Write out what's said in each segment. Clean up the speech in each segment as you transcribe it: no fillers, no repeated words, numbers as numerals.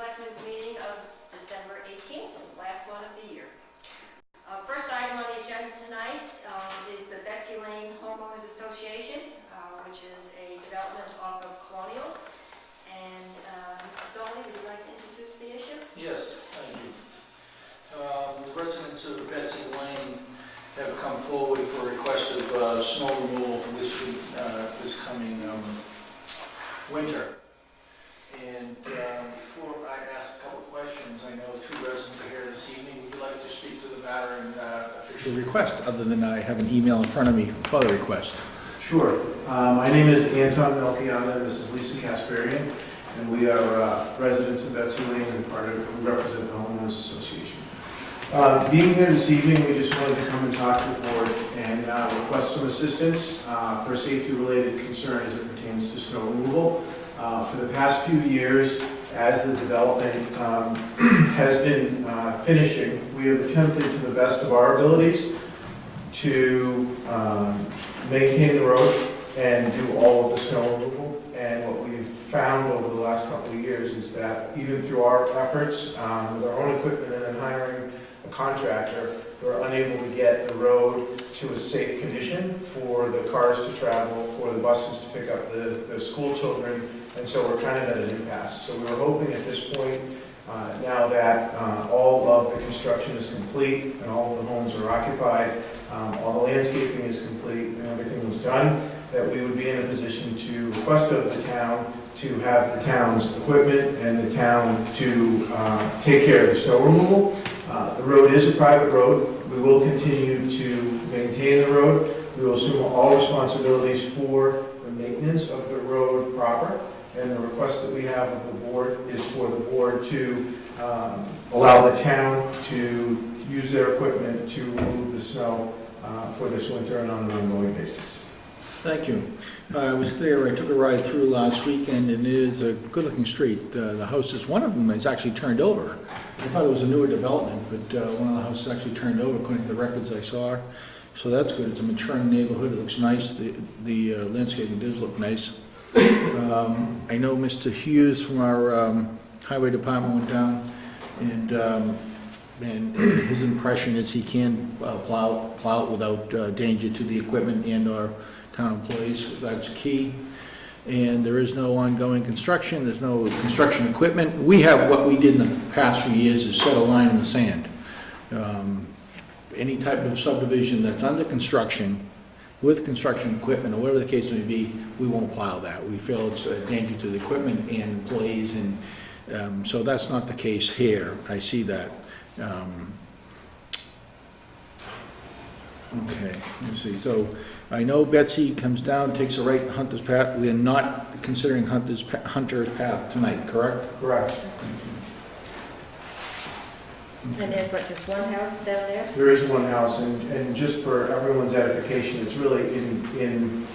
Selectmen's meeting of December 18th, last one of the year. First item on the agenda tonight is the Betsy Lane Homeowners Association, which is a development off of Colonial. And Mr. Dolly, would you like to introduce the issue? Yes, thank you. The residents of Betsy Lane have come forward for a request of snow removal for this coming winter. And before I ask a couple of questions, I know two residents are here this evening. Would you like to speak to the matter and official request, other than I have an email in front of me for the request? Sure. My name is Anton Melchiana, and this is Lisa Kasparian, and we are residents of Betsy Lane and we represent the Homeowners Association. Being here this evening, we just wanted to come and talk to the board and request some assistance for safety-related concern as it pertains to snow removal. For the past few years, as the development has been finishing, we have attempted to the best of our abilities to maintain the road and do all of the snow removal. And what we've found over the last couple of years is that even through our efforts with our own equipment and then hiring a contractor, we're unable to get the road to a safe condition for the cars to travel, for the buses to pick up the school children, and so we're kind of at an impasse. So we were hoping at this point, now that all of the construction is complete and all of the homes are occupied, all the landscaping is complete and everything was done, that we would be in a position to request of the town to have the town's equipment and the town to take care of the snow removal. The road is a private road. We will continue to maintain the road. We will assume all responsibilities for the maintenance of the road proper. And the request that we have of the board is for the board to allow the town to use their equipment to remove the snow for this winter and on an ongoing basis. Thank you. I was there, I took a ride through last weekend, and it is a good-looking street. The houses, one of them is actually turned over. I thought it was a newer development, but one of the houses actually turned over according to the records I saw. So that's good. It's a maturing neighborhood. It looks nice. The landscaping does look nice. I know Mr. Hughes from our highway department went down, and his impression is he can plow it without danger to the equipment and/or town employees. That's key. And there is no ongoing construction. There's no construction equipment. We have what we did in the past few years is set a line in the sand. Any type of subdivision that's under construction with construction equipment or whatever the case may be, we won't plow that. We feel it's a danger to the equipment and employees, and so that's not the case here. I see that. Okay, let me see. So I know Betsy comes down, takes a right Hunter's Path. We are not considering Hunter's Path tonight, correct? Correct. And there's what, just one house down there? There is one house, and just for everyone's edification, it's really in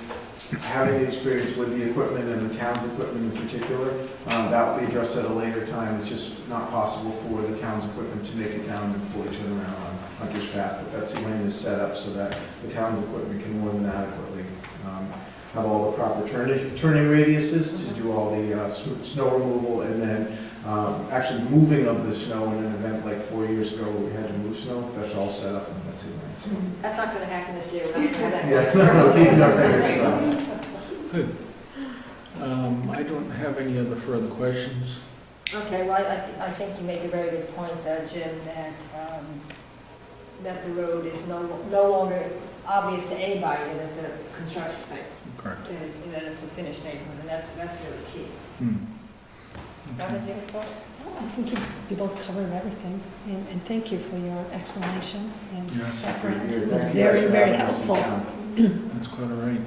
having the experience with the equipment and the town's equipment in particular. That will be addressed at a later time. It's just not possible for the town's equipment to make it down before we turn around on Hunter's Path. But Betsy Lane is set up so that the town's equipment can more than adequately have all the proper turning radiuses to do all the snow removal, and then actually moving of the snow in an event like 4 years ago where we had to move snow. That's all set up in Betsy Lane. So. That's not going to happen this year. We're not gonna have that. Yeah, keeping our fingers crossed. Good. I don't have any other further questions. Okay, well, I think you make a very good point, Jim, that the road is no longer obvious to anybody that it's a construction site. Correct. That it's a finished neighborhood, and that's really key. Okay. I think you both covered everything, and thank you for your explanation and Yes, background. Thank you. It was Thank you very, guys for very having us in helpful. town. That's quite all right.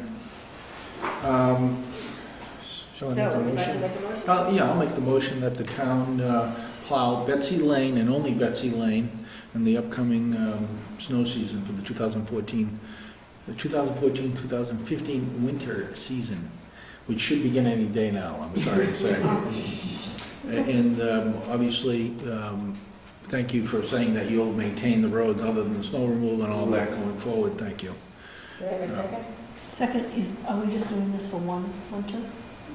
Shall I So, make a would you like to motion? make a motion? Yeah, I'll make the motion that the town plow Betsy Lane and only Betsy Lane in the upcoming snow season for the 2014-2015 winter season, which should begin any day now, I'm sorry to say. And obviously, thank you for saying that you'll maintain the roads other than the snow removal and all that going forward. Thank you. Do I have a second? Second, are we just doing this for one winter?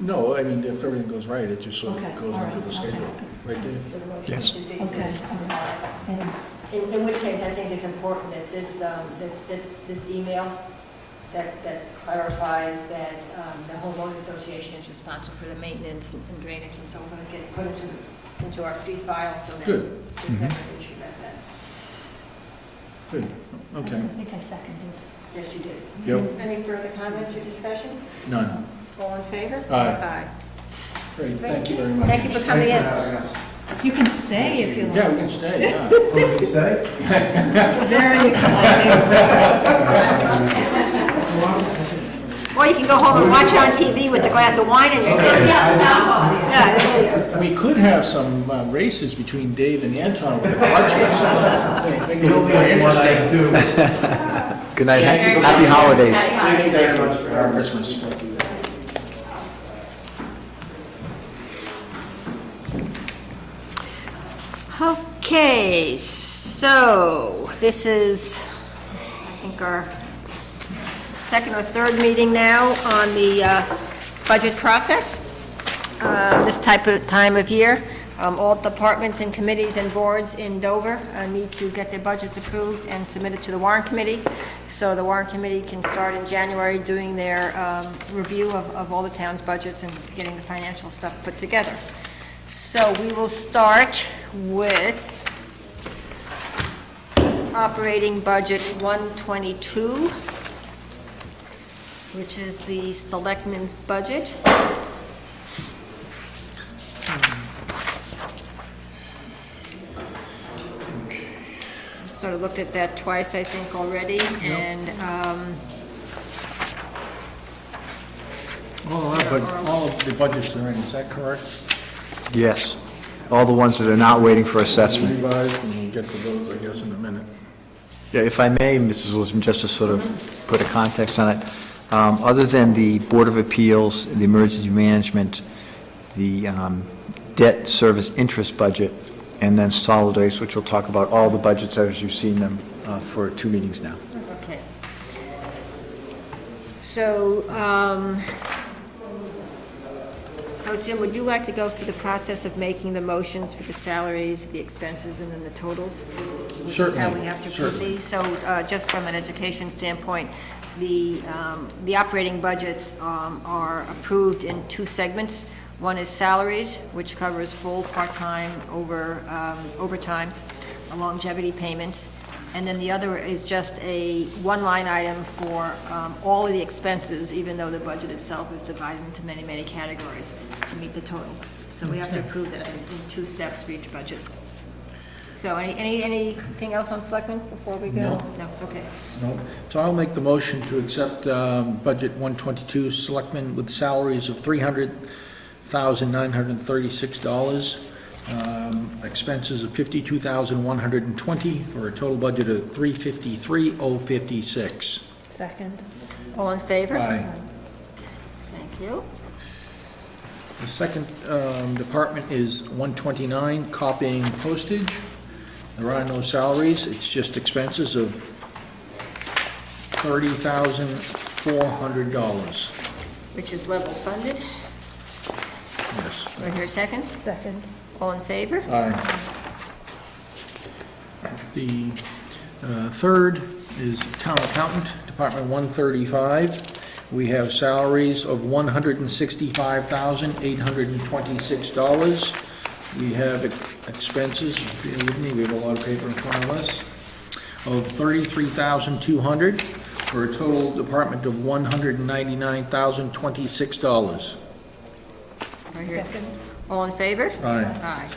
No, I mean, if everything goes right, it just sort of Okay, goes all into right, the okay. schedule. Right, Dave? So the motion Yes. should be- Okay, all right. And In which case, I think it's important that this, that this email that clarifies that the homeowners association is responsible for the maintenance and drainage and so forth, get put into our street file so that Good. there's never an issue about that. Good, okay. I think I seconded. Yes, you did. Yep, Any further comments or discussion? none. All in favor? Aye. Great, thank you very much. Thank you for coming in. You can stay if you like. Yeah, we can stay, yeah. What did you say? It's very exciting. Or you can go home and watch it on TV with a glass of wine in your hand. Yeah, there you go. We could have some races between Dave and Anton with the crutches. Make it You more only have one interesting. item too. Good night, Thank you very happy much. holidays. Thank you very much for Merry Christmas. Okay, so this is, I think, our second or third meeting now on the budget process. This time of year, all departments and committees and boards in Dover need to get their budgets approved and submitted to the warrant committee. So the warrant committee can start in January doing their review of all the town's budgets and getting the financial stuff put together. So we will start with operating budget 122, which is the Selectmen's budget. Sort of looked at that twice, I think, already, and, All of the budgets are in, is that correct? Yes, all the ones that are not waiting for assessment. Revised, and we'll get to those, I guess, in a minute. Yeah, if I may, Mrs. Lisbon, just to sort of put a context on it, other than the Board of Appeals, the Emergency Management, the debt service interest budget, and then solid waste, which we'll talk about all the budgets as you've seen them for 2 meetings now. okay. So, so Jim, would you like to go through the process of making the motions for the salaries, the expenses, and then the totals? Which is how we have to approve Certainly. these. So, just from an education standpoint, the operating budgets are approved in 2 segments. One is salaries, which covers full, part-time, overtime, longevity payments. And then the other is just a one-line item for all of the expenses, even though the budget itself is divided into many, many categories to meet the total. So we have to approve that in 2 steps for each budget. So anything else on Selectmen before we go? No. No, okay. No. So I'll make the motion to accept budget 122, Selectmen with salaries of $300,936, expenses of $52,120, for a total budget of $353,056. Second. All in favor? Aye. Thank you. The second department is 129, copying postage. There are no salaries, it's just expenses of $30,400. Which is level funded. Yes. Do I hear a second? Second. All in favor? Aye. The third is town accountant, Department 135. We have salaries of $165,826. We have expenses, bear with me, we have a lot of paper in front of us, of $33,200, for a total department of $199,026. Do I hear- Second. All in favor? Aye. Aye.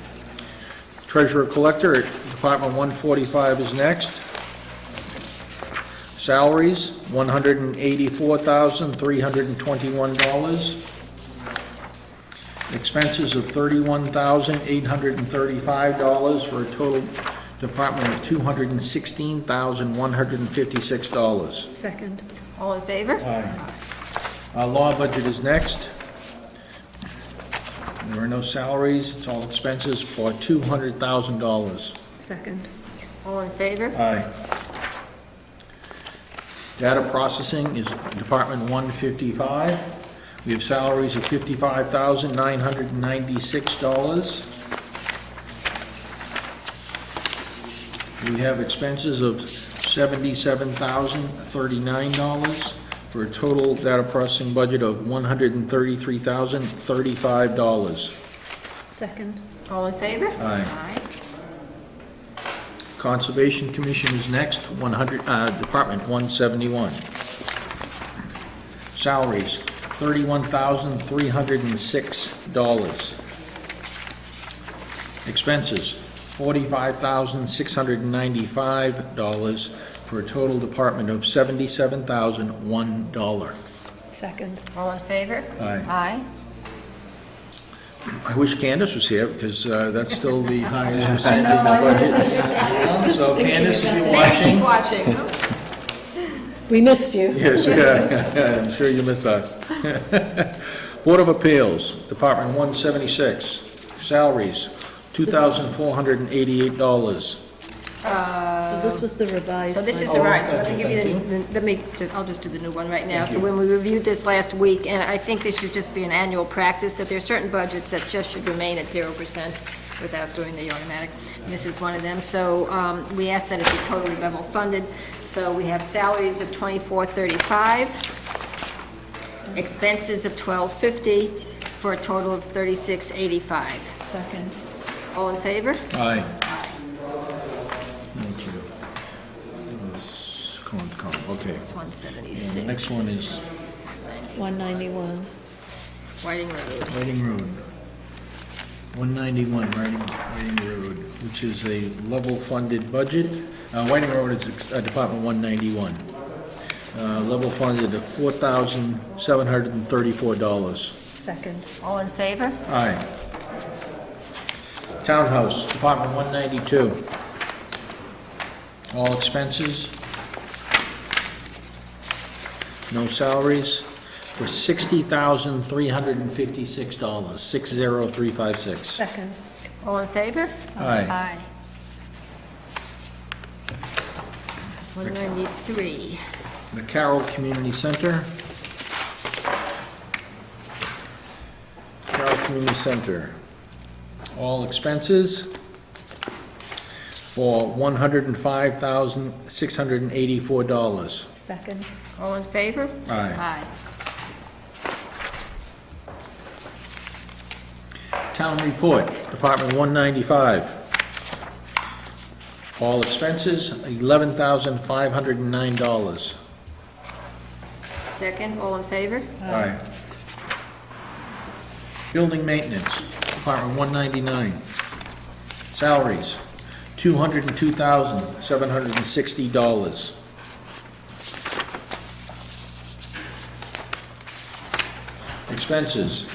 Treasurer collector at Department 145 is next. Salaries, $184,321. Expenses of $31,835, for a total department of $216,156. Second. All in favor? Aye. Our law budget is next. There are no salaries, it's all expenses for $200,000. Second. All in favor? Aye. Data processing is Department 155. We have salaries of $55,996. We have expenses of $77,039 for a total data processing budget of $133,035. Second. All in favor? Aye. Conservation Commission is next, Department 171. Salaries, $31,306. Expenses, $45,695 for a total department of $77,001. Second. All in favor? Aye. Aye. I wish Candace was here, because that's still the highest percentage budget. So Candace, if you're She's watching. watching. We missed you. Yes, yeah, I'm sure you miss us. Board of Appeals, Department 176, salaries, $2,488. So this was the revised. So this is budget. the right, so let me give you I'll just do the new one right now. So when we reviewed this last week, and I think this should just be an annual practice, that there are certain budgets that just should remain at 0% without doing the automatic. This is one of them. So we asked that it be totally level funded. So we have salaries of $24,35, expenses of $12,50, for a total of $36,85. Second. All in favor? Aye. Thank you. Okay. It's And 176. the next one is 191. Whiting Road. Whiting Road. 191 Whiting Road, which is a level-funded budget. Whiting Road is Department 191. Level funded at $4,734. Second. All in favor? Aye. Townhouse, Department 192. All expenses. No salaries, for $60,356, 60356. Second. All in favor? Aye. 193. The Carroll Community Center. Carroll Community Center. All expenses for $105,684. Second. All in favor? Aye. Aye. Town Report, Department 195. All expenses, $11,509. Second, all in favor? Aye. Building Maintenance, Department 199. Salaries, $202,760. Expenses,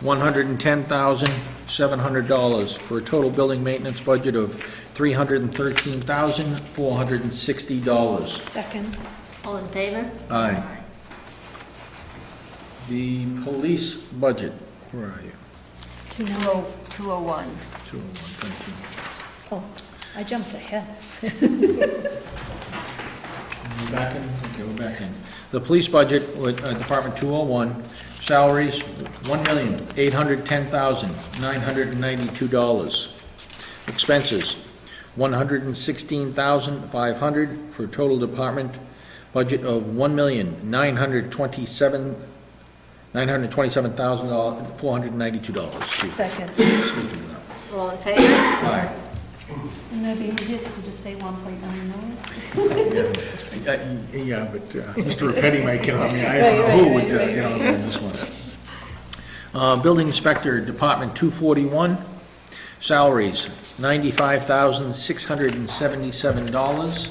$110,700 for a total building maintenance budget of $313,460. Second. All in favor? Aye. The police budget, where are you? 291. 201. 201, thank you. Oh, I jumped ahead. We're back in, okay, we're back in. The police budget with Department 201, salaries, $1,810,992. Expenses, $116,500 for a total department budget of $1,927,492. Second. All in favor? Aye. And that'd be easy if you could just say 1.9 million. Yeah, but Mr. Repetti might get on me. I don't know who would get on me on this one. Building Inspector, Department 241, salaries, $95,677.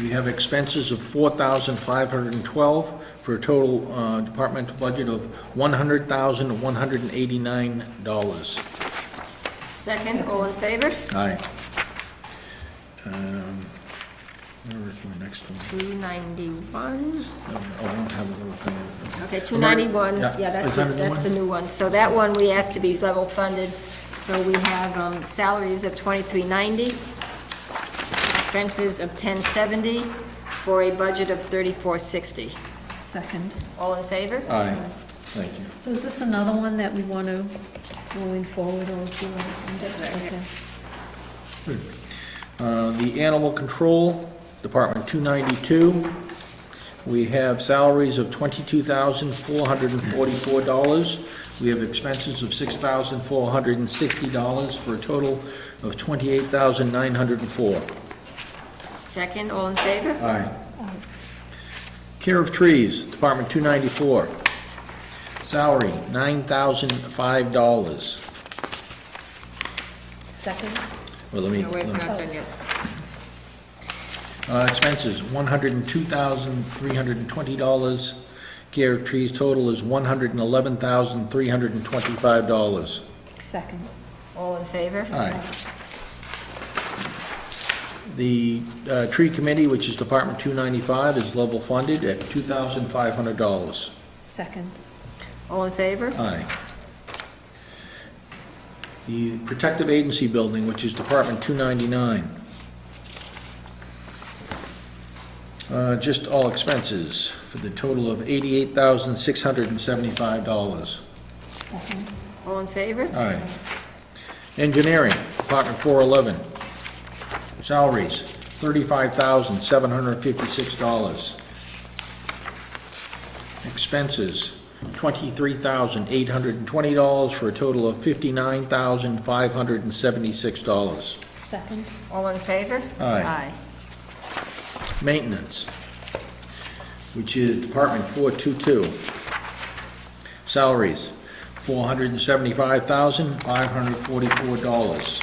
We have expenses of $4,512 for a total departmental budget of $100,189. Second, all in favor? Aye. Where is my next one? 291. Oh, I don't have a little thing. Okay, 291, Yeah. yeah, Is that a new that's one? the new one. So that one we asked to be level funded. So we have salaries of 2390, expenses of 1070, for a budget of 3460. Second. All in favor? Aye. Thank you. So is this another one that we want to, going forward, always do? Okay. The Animal Control, Department 292, we have salaries of $22,444. We have expenses of $6,460 for a total of $28,904. Second, all in favor? Aye. Care of Trees, Department 294, salary $9,005. Second. Well, let me, No, wait, we're not done yet. expenses, $102,320. Care of Trees total is $111,325. Second. All in favor? Aye. The Tree Committee, which is Department 295, is level funded at $2,500. Second. All in favor? Aye. The Protective Agency Building, which is Department 299. Just all expenses for the total of $88,675. Second. All in favor? Aye. Engineering, Department 411. Salaries, $35,756. Expenses, $23,820 for a total of $59,576. Second. All in favor? Aye. Maintenance, which is Department 422. Salaries, $475,544.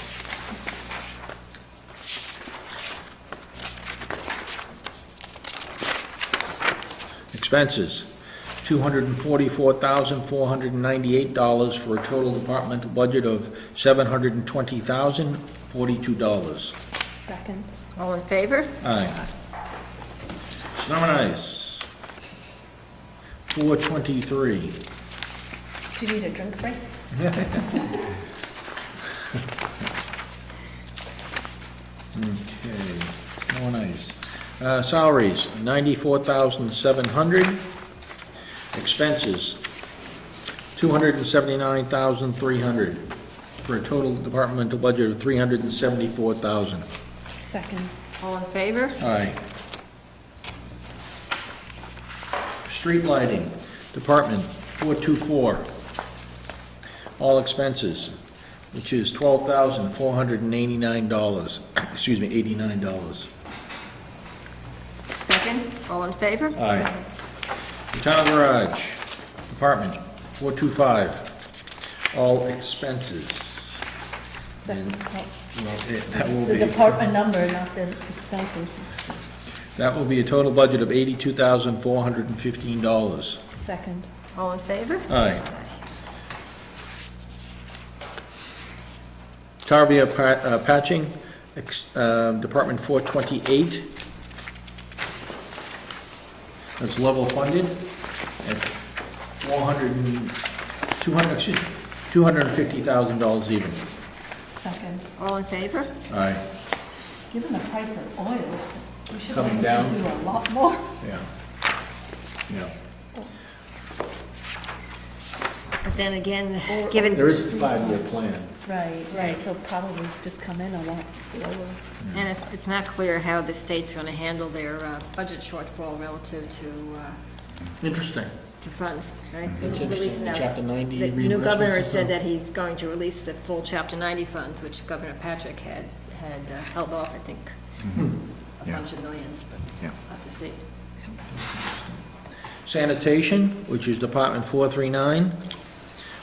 Expenses, $244,498 for a total departmental budget of $720,042. Second. All in favor? Aye. Snow and ice, 423. Do you need a drink break? Okay, snow and ice. Salaries, $94,700. Expenses, $279,300, for a total departmental budget of $374,000. Second. All in favor? Aye. Street lighting, Department 424. All expenses, which is $12,489, excuse me, $89. Second, all in favor? Aye. Town Garage, Department 425. All expenses. Second. That will The be, department number, not the expenses. that will be a total budget of $82,415. Second. All in favor? Aye. Tarvia patching, Department 428. That's level funded at $250,000 even. Second. All in favor? Aye, Given the price of oil, we should be Coming able to down. do a lot more. yeah. Yeah. But then again, given, There is a 5-year plan. Right, so probably just come in a lot lower. and it's not clear how the state's gonna handle their budget shortfall relative Interesting. to funds, right? That's They're releasing interesting. that. Chapter 90 The new governor has reimbursements said and that he's going to release the full Chapter 90 funds, which Governor Patrick had held off, I think, a Yeah. bunch of millions, but Yeah. we'll have to see. Sanitation, which is Department 439.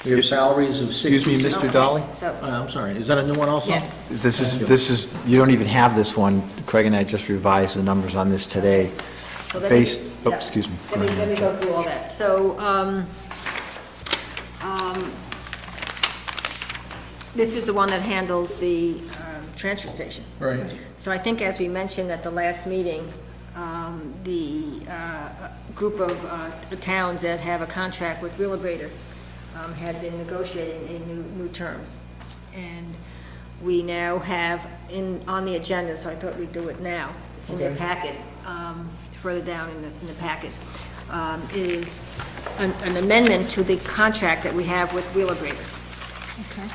We have salaries of Excuse me, 66. Mr. Dolly? So, I'm sorry, is that a new one also? yes. This is, you don't even have this one. Craig and I just revised the numbers on this today. So let me- Based, oh, yeah. excuse me. Let me go through all that. So, this is the one that handles the transfer station. Right. So I think as we mentioned at the last meeting, the group of towns that have a contract with Wheelabrator had been negotiating new terms. And we now have on the agenda, so I thought we'd do it now. It's in your Okay. packet, further down in the packet. is an amendment to the contract that we have with Wheelabrator. Okay.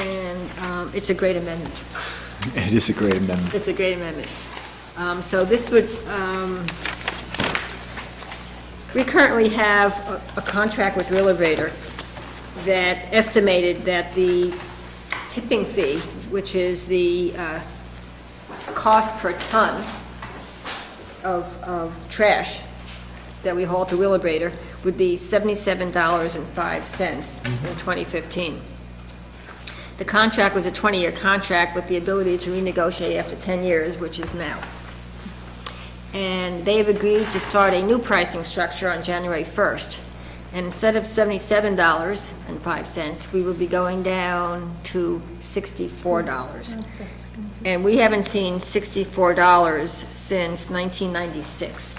And it's a great amendment. It is a great amendment. It's a great amendment. So this would, we currently have a contract with Wheelabrator that estimated that the tipping fee, which is the cost per ton of trash that we haul to Wheelabrator, would be $77.05 in 2015. The contract was a 20-year contract with the ability to renegotiate after 10 years, which is now. And they've agreed to start a new pricing structure on January 1st. And instead of $77.05, we will be going down to $64. That's good. And we haven't seen $64 since 1996.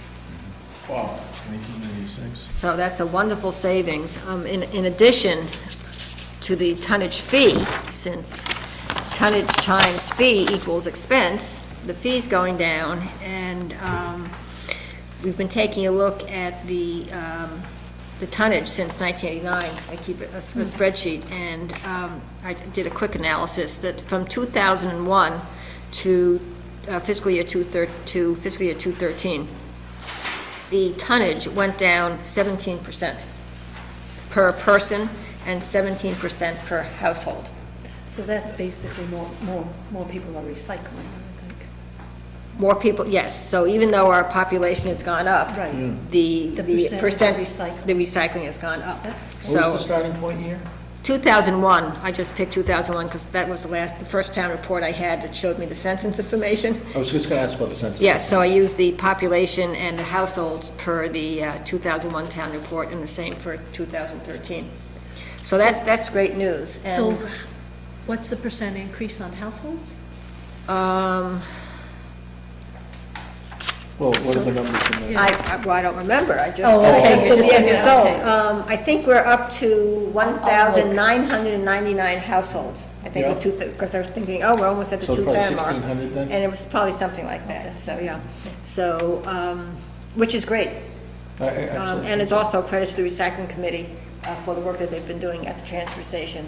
Wow, 1996. So that's a wonderful savings. In addition to the tonnage fee, since tonnage times fee equals expense, the fee's going down, and we've been taking a look at the tonnage since 1989. I keep a spreadsheet, and I did a quick analysis that from 2001 to fiscal year 2013, the tonnage went down 17% per person and 17% per household. So that's basically more people are recycling, I think. More people, yes. So even though our population has gone up, Right. Yeah. the percentage of percent, the recycling has gone up. That's- What was So the starting point year? 2001, I just picked 2001 because that was the first town report I had that showed me the census information. I was just gonna ask about the census. Yes, so I used the population and the households per the 2001 town report, and the same for 2013. So that's great news. So And, what's the percent increase on households? Well, what are the numbers in there? I don't remember, I just. Oh, okay, I you just just did did the it, result. okay. I think we're up to 1,999 households. I think it was Yeah. two, because I was thinking, oh, we're almost at the So probably 2,000 mark. 1,600 then? And it was probably something like that, so, yeah. So, which is great. Absolutely. And it's also a credit to the recycling committee for the work that they've been doing at the transfer station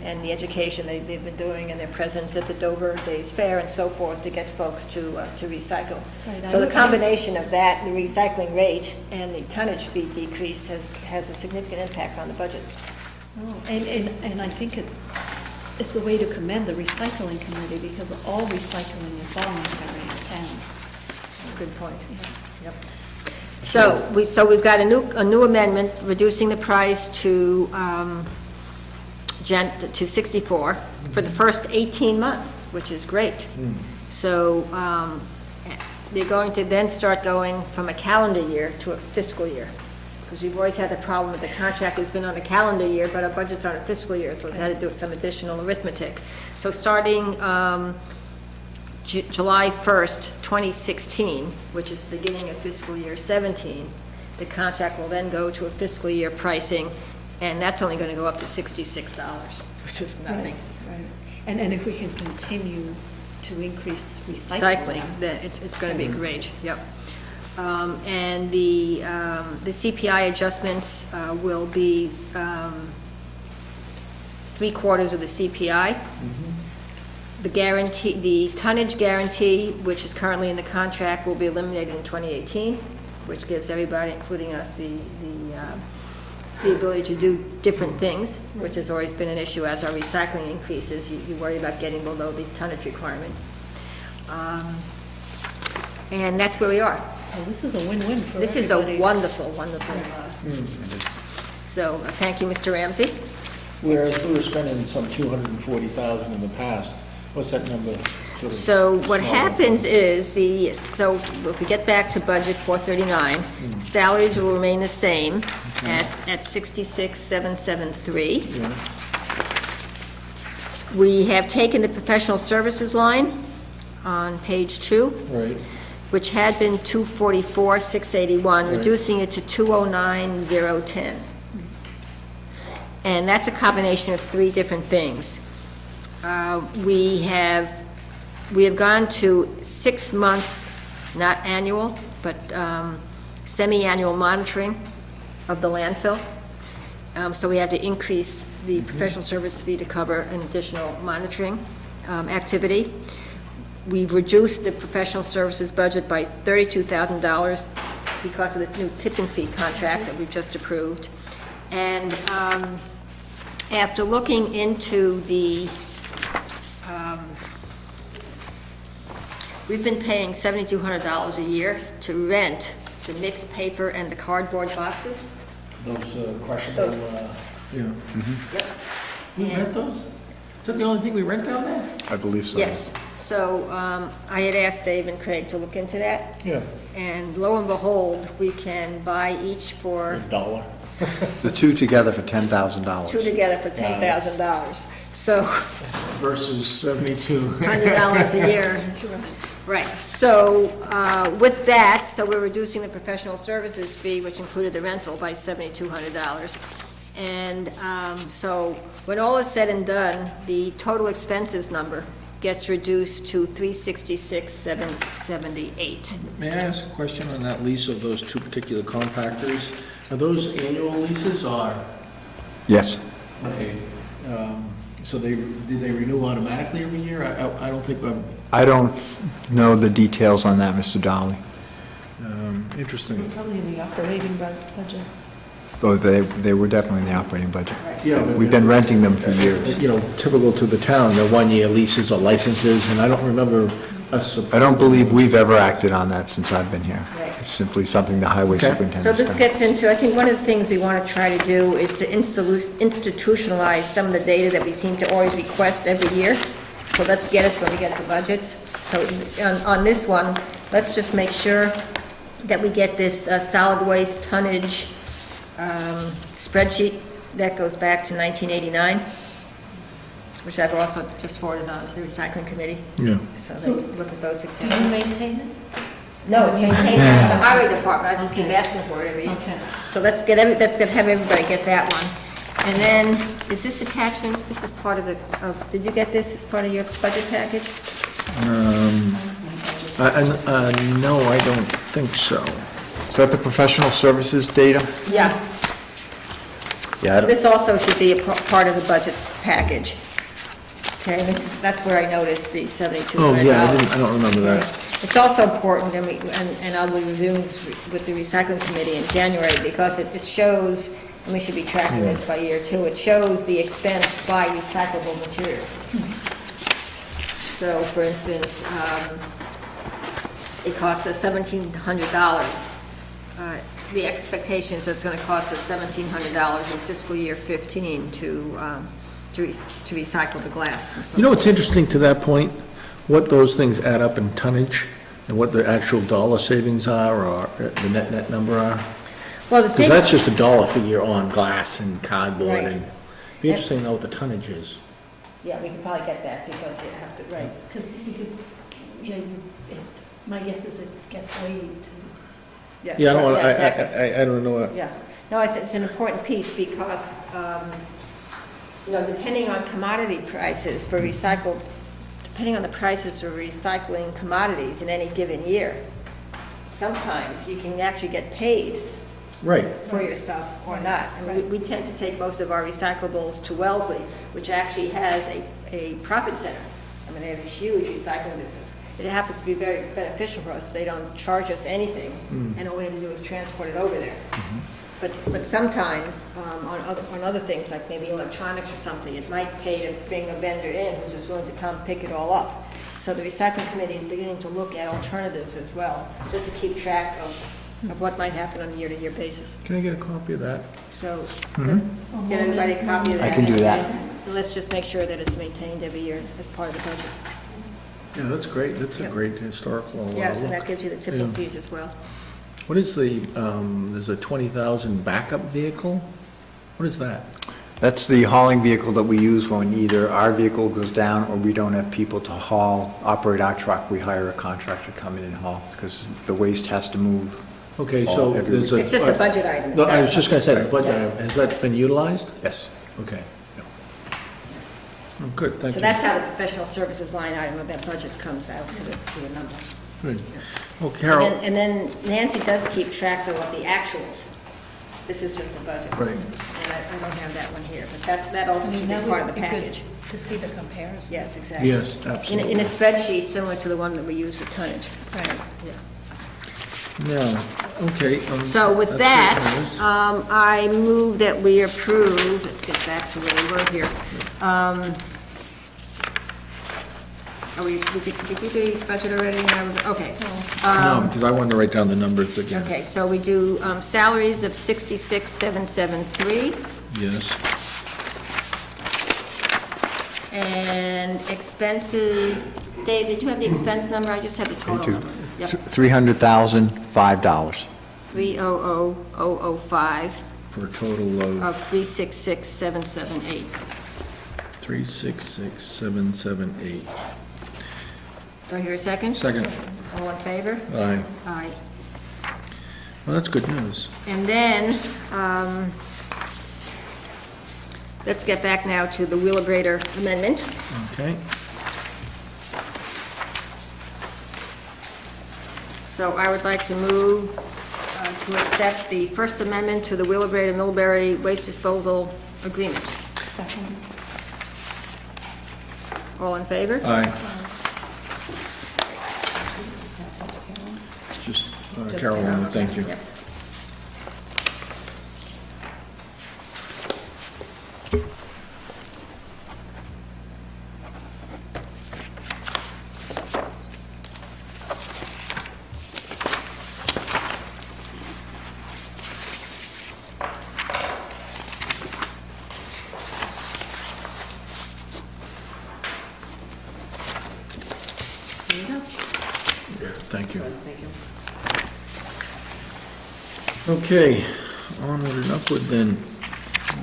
and the education they've been doing, and their presence at the Dover Days Fair and so forth to get folks to recycle. Right, So I the would- combination of that, the recycling rate, and the tonnage fee decrease has a significant impact on the budget. Oh, and I think it's a way to commend the recycling committee, because all recycling is voluntary in town. That's a good point. Yep. So we've got a new amendment reducing the price to 64 for the first 18 months, which is great. So they're going to then start going from a calendar year to a fiscal year, because we've always had the problem that the contract has been on a calendar year, but our budget's on a fiscal year, so we've had to do some additional arithmetic. So starting July 1st, 2016, which is the beginning of fiscal year 17, the contract will then go to a fiscal year pricing, and that's only going to go up to $66, which is nothing. Right. And if we can continue to increase recycling. Cycling, then it's going to be great, yep. And the CPI adjustments will be 3/4 of the CPI. The guarantee, the tonnage guarantee, which is currently in the contract, will be eliminated in 2018, which gives everybody, including us, the ability to do different things, which has always been an issue. As our recycling increases, you worry about getting below the tonnage requirement. And that's where we are. Well, this is a win-win for everybody. This is a wonderful, wonderful, so thank you, Mr. Ramsey. Whereas we were spending some 240,000 in the past, what's that number? sort of So what smaller? happens is so if we get back to budget 439, salaries will remain the same at 66,773. Yeah. We have taken the professional services line on page 2, Right, which had been 244,681, Right. reducing it to 209,010. And that's a combination of 3 different things. We have gone to 6-month, not annual, but semi-annual monitoring of the landfill. So we had to increase the professional service fee to cover an additional monitoring activity. We've reduced the professional services budget by $32,000 because of the new tipping fee contract that we just approved. And after looking into we've been paying $7,200 a year to rent the mixed paper and the cardboard boxes. Those crushable, Those. yeah. Yep. We rent those? Is that the only thing we rent down there? I believe so. Yes, so I had asked Dave and Craig to look into that, Yeah. and lo and behold, we can buy each for $1. The two together for $10,000. two together for $10,000. So Versus 72. $100 a year. Right, so with that, so we're reducing the professional services fee, which included the rental, by $7,200. And so when all is said and done, the total expenses number gets reduced to $366,778. May I ask a question on that lease of those two particular compactors? Are those annual leases or? Yes. Okay, so do they renew automatically every year? I don't think I'm, I don't know the details on that, Mr. Dolly. interesting. Probably in the operating budget. Oh, they were definitely in the operating budget. Yeah, but- We've been renting them for years. You know, typical to the town, the one-year leases or licenses, and I don't remember us. I don't believe we've ever acted on that since I've been here. Right. It's simply something the highway Okay. So superintendent's this done. gets into, I think one of the things we want to try to do is to institutionalize some of the data that we seem to always request every year. So let's get it when we get the budgets. So on this one, let's just make sure that we get this solid waste tonnage spreadsheet that goes back to 1989, which I've also just forwarded on to the recycling committee, Yeah. so they can look at those Do you examples. maintain it? No, it's maintained by the highway department, I just keep asking for it every year. Okay. So let's have everybody get that one. And then, is this attachment, this is part of did you get this as part of your budget package? No, I don't think so. Is that the professional services data? Yeah. Yeah, I don't- This also should be a part of the budget package. Okay, that's where I noticed the $7,200. Oh, yeah, I don't remember that. It's also important, and I'll be reviewing this with the recycling committee in January, because it shows, and we should be tracking this by year too, it shows the expense by recyclable material. So, for instance, it cost us $1,700. The expectation is it's gonna cost us $1,700 in fiscal year 15 to recycle the glass. And so- You know what's interesting to that point? What those things add up in tonnage and what the actual dollar savings are or the net number are? Well, the Because thing, that's just a dollar figure on glass and cardboard Right. and, be interesting to know what the tonnage is. yeah, we could probably get that, because you have to, right. Because, you know, my guess is it gets weighed to. Yes, Yeah, I don't right, want, yeah, exactly. I don't know what. Yeah, no, it's an important piece, because, depending on commodity prices for recycled, depending on the prices for recycling commodities in any given year, sometimes you can actually get paid Right. for your stuff or not. I mean, we tend to take most of our recyclables to Wellesley, which actually has a profit center. I mean, they have a huge recycling business. It happens to be very beneficial for us. They don't charge us anything, and all we have to do is transport it over there. But sometimes, on other things, like maybe electronics or something, it might pay to bring a vendor in who's just willing to come pick it all up. So the recycling committee is beginning to look at alternatives as well, just to keep track of what might happen on a year-to-year basis. Can I get a copy of that? So, let's get everybody a copy of that. I can do that. And let's just make sure that it's maintained every year as part of the budget. Yeah, that's great. That's a Yep. great historical Yes, and look. that gives you the typical Yeah. fees as well. What is there's a 20,000 backup vehicle? What is that? That's the hauling vehicle that we use when either our vehicle goes down or we don't have people to operate our truck. We hire a contractor to come in and haul, because the waste has to move. Okay, All so every there's a. It's just a budget item. No, it's I not was just gonna say, the Yeah. budget, has that been utilized? Yes. Okay. Oh, good, thank So you. that's how the professional services line item of that budget comes out to the number. Good. Well, Carol, And then Nancy does keep track of what the actuals. This is just a budget. right, And I don't have that one here, but that also I mean, should be that part of would the be good package. to see the comparison. Yes, exactly. yes, In absolutely. a spreadsheet similar to the one that we use for tonnage. Right. Now, okay. So with that's that, good news. I move that we approve, let's get back to where we were here. Are we, did we do the budget already? No, okay. No, because I wanted to write down the numbers again. Okay, so we do salaries of 66,773 Yes, and expenses. Dave, did you have the expense number? I just have the total number. Yep, $300,005. 300005 for a total of 366,778. 366,778. Do I hear a second? Second. All in favor? Aye. Aye. Well, that's good news. And then, let's get back now to the Wheelabrator amendment. Okay. So I would like to move to accept the First Amendment to the Wheelabrator Millbury Waste Disposal Agreement. Second. All in favor? Aye. Just Carolyn, thank you. Yep. There you go. Yeah, thank you. Thank you. Okay, onward and upward then.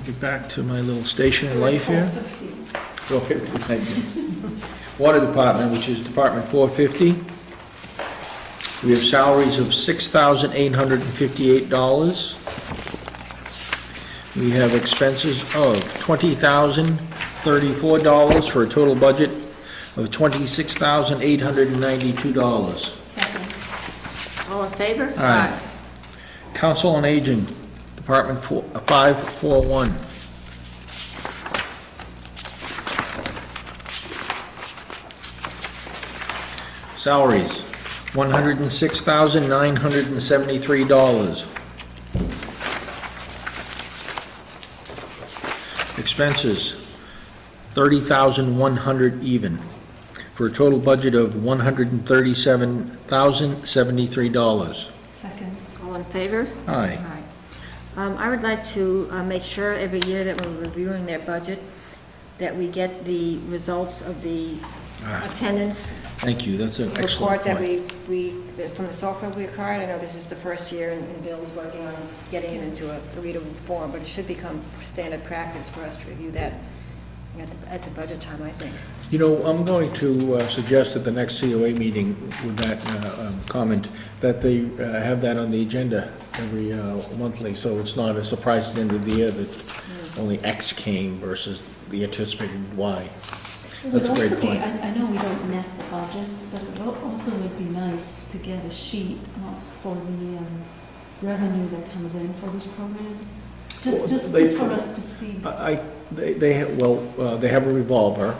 Get back to my little station in life here. 450, thank you. Water Department, which is Department 450. We have salaries of $6,858. We have expenses of $20,034 for a total budget of $26,892. Second. All in favor? Aye. Council on Aging, Department 541. Salaries, $106,973. Expenses, $30,100 even, for a total budget of $137,073. Second. All in favor? Aye. I would like to make sure every year that we're reviewing their budget, that we get the results of the attendance Thank you, that's an excellent report that point. from the software we acquired. I know this is the first year, and Bill's working on getting it into a readable form, but it should become standard practice for us to review that at the budget time, I think. You know, I'm going to suggest at the next COA meeting with that comment, that they have that on the agenda every monthly, so it's not a surprise at the end of the year that only X came versus the anticipated Y. It That's a would great also be, point. I know we don't net the budgets, but it also would be nice to get a sheet for the revenue that comes in for these programs. Well, Just they- for us to see. They have a revolver,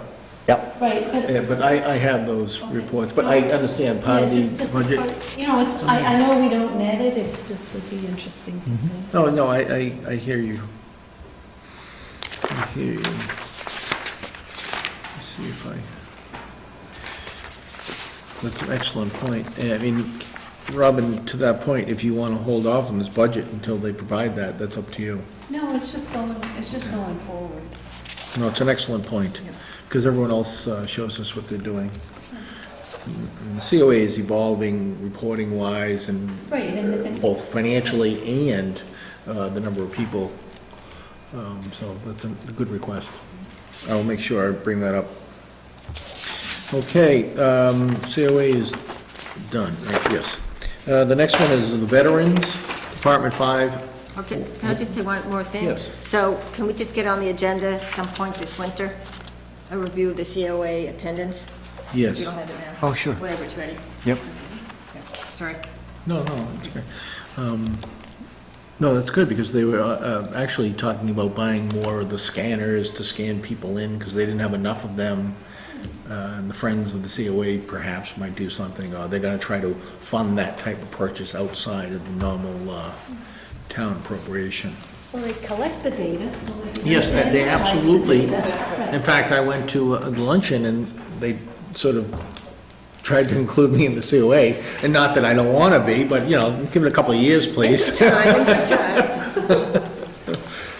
Yep. Right, but I have those reports, but I understand part of Yeah, the just as budget. part- You know, I know we don't net it, it's just would be interesting to see. No, I hear you. I hear you. Let's see if that's an excellent point. And I mean, Robin, to that point, if you want to hold off on this budget until they provide that, that's up to you. No, it's just going forward. No, it's an excellent point, Yeah. because everyone else shows us what they're doing. And the COA is evolving reporting-wise and Right, and both financially and the number of people. So that's a good request. I will make sure I bring that up. Okay, COA is done, right? Yes. The next one is the Veterans, Department 5. Okay, can I just say one more thing? Yes. So can we just get on the agenda at some point this winter, a review of the COA attendance? Since Yes. we don't have it now. Oh, sure. Whenever it's ready. Yep. Sorry. No, that's great. No, that's good, because they were actually talking about buying more of the scanners to scan people in, because they didn't have enough of them. And the Friends of the COA perhaps might do something, or they're gonna try to fund that type of purchase outside of the normal town appropriation. Well, they collect the data, so they can Yes, they advertise the absolutely. data. In fact, I went to a luncheon, and they sort of tried to include me in the COA, and not that I don't want to be, but, you know, give it a couple of years, please. Good time.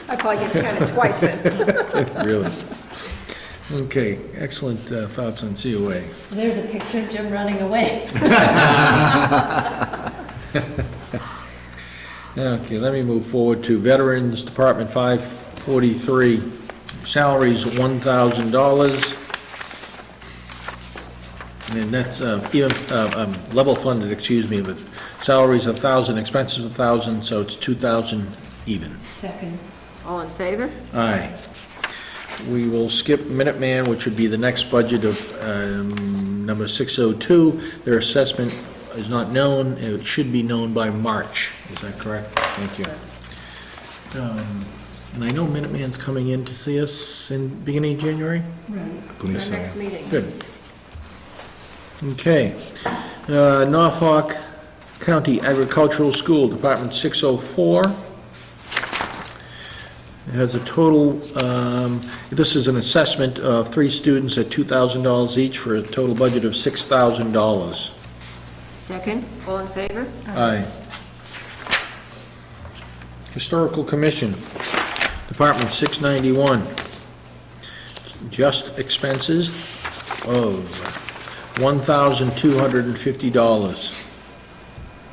I probably get counted twice then. Really. Okay, excellent thoughts on COA. So there's a picture of Jim running away. Okay, let me move forward to Veterans Department 543, salaries $1,000. And that's even, level funded, excuse me, but salaries 1,000, expenses 1,000, so it's 2,000 even. Second. All in favor? Aye. We will skip Minuteman, which would be the next budget of number 602. Their assessment is not known, it should be known by March. Is that correct? Thank you. And I know Minuteman's coming in to see us in beginning of January? Right. For the next meeting. Good. Okay. Norfolk County Agricultural School, Department 604. It has a total, this is an assessment of 3 students at $2,000 each for a total budget of $6,000. Second, all in favor? Aye. Historical Commission, Department 691. Just expenses of $1,250.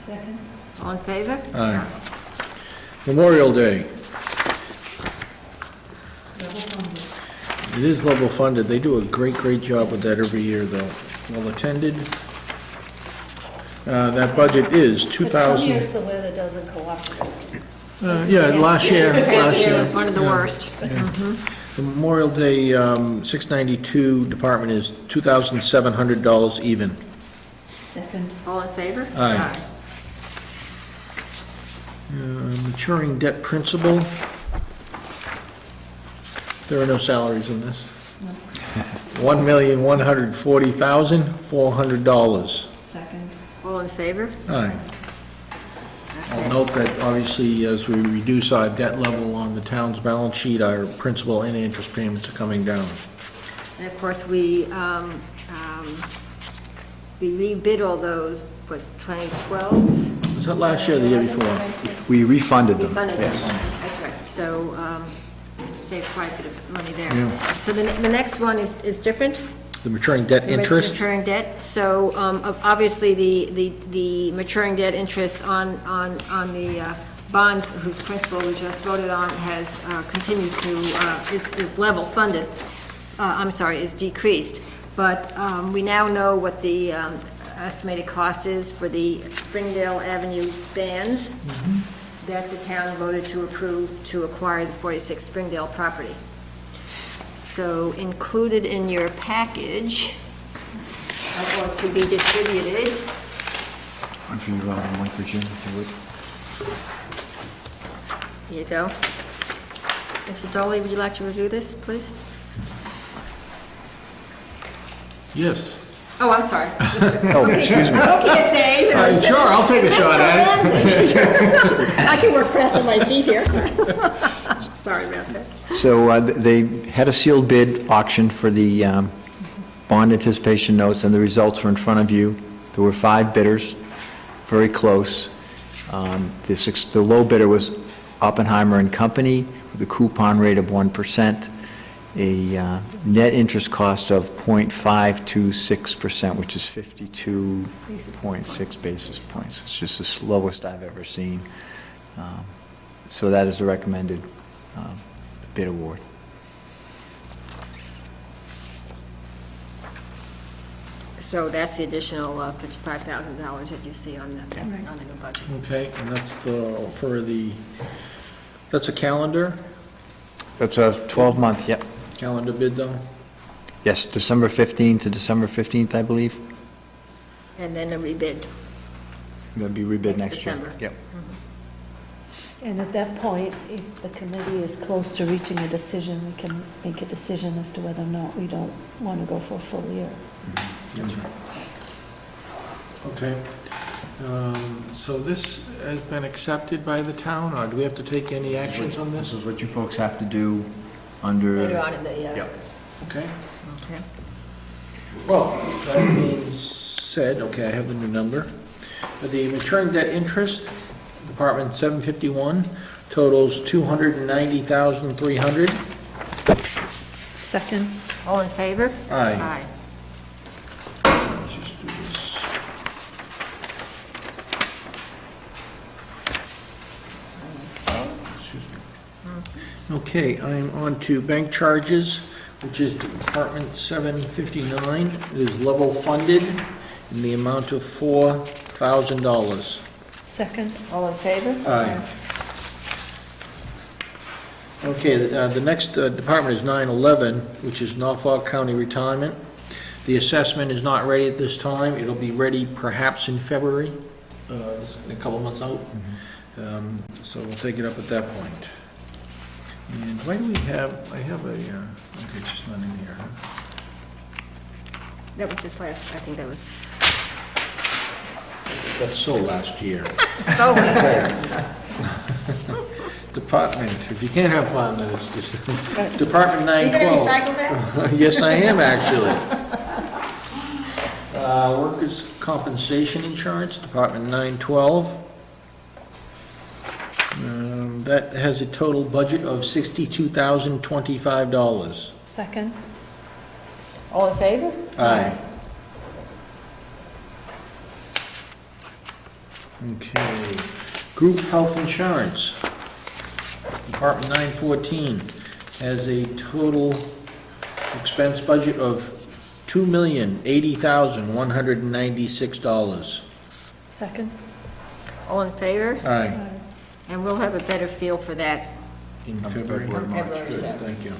Second. All in favor? Aye. Memorial Day, Level funded. it is level funded. They do a great job with that every year, though. Well attended. That budget is But some 2,000. years the weather doesn't cooperate. Yeah, last year, It yeah. was one of the worst. The Memorial Day 692 department is $2,700 even. Second. All in favor? Aye. Maturing debt principal. There are no salaries in this. $1,140,400. Second. All in favor? Aye. I'll note that obviously, as we reduce our debt level on the town's balance sheet, our principal and interest payments are coming down. And of course, we rebid all those, what, 2012? Was that last year or the year before? We refunded them, Funded them. yes. That's right. So, saved quite a bit of money there. Yeah. So the next one is different? The maturing debt interest? Maturing debt. So, obviously, the maturing debt interest on the bonds whose principal we just voted on has, continues to, is level funded. Is decreased. But we now know what the estimated cost is for the Springdale Avenue bands that the town voted to approve to acquire the 46 Springdale property. So included in your package, or to be distributed, One for you, Robin, one for Jim, if you would. here you go. Mr. Dolly, would you like to review this, please? Yes. Oh, I'm sorry. Oh, excuse me. Okay, Dave. Sure, I'll take a shot at it. I can work fast on my feet here. Sorry about that. So they had a sealed bid auction for the bond anticipation notes, and the results were in front of you. There were 5 bidders, very close. The low bidder was Oppenheimer and Company, with a coupon rate of 1%, a net interest cost of 0.526%, which is 52.6 basis points. It's just the slowest I've ever seen. So that is the recommended bid award. So that's the additional $55,000 that you see on the new budget. Okay, and that's that's a calendar That's a 12-month, yep. calendar bid, though? Yes, December 15th to December 15th, I believe. And then a rebid. That'd be rebid Next next year. December. Yep. And at that point, if the committee is close to reaching a decision, we can make a decision as to whether or not we don't want to go for a full year. That's right. Okay. So this has been accepted by the town, or do we have to take any actions on This this? is what you folks have to do under... Later on in the, Yep. Okay. okay. Well, that being said, okay, I have the new number. The maturing debt interest, Department 751, totals $290,300. Second? All in favor? Aye. Aye. Let's just do this. Excuse me. Okay, I'm on to bank charges, which is Department 759. It is level funded in the amount of $4,000. Second? All in favor? Aye. Okay, the next department is 911, which is Norfolk County Retirement. The assessment is not ready at this time. It'll be ready perhaps in February, a couple of months out. So we'll take it up at that point. And why do we have, I have a, okay, it's just not in here, huh? That was just last, I think that was. That's so last year. Oh, Department, if you can't have fun, then it's just, Department are you gonna 912. recycle that? Yes, I am, actually. Workers' compensation insurance, Department 912. That has a total budget of $62,025. Second? All in favor? Aye. Okay. Group health insurance, Department 914, has a total expense budget of $2,080,196. Second? All in favor? Aye. And we'll have a better feel for that. In February. On February Good, 7th. thank you.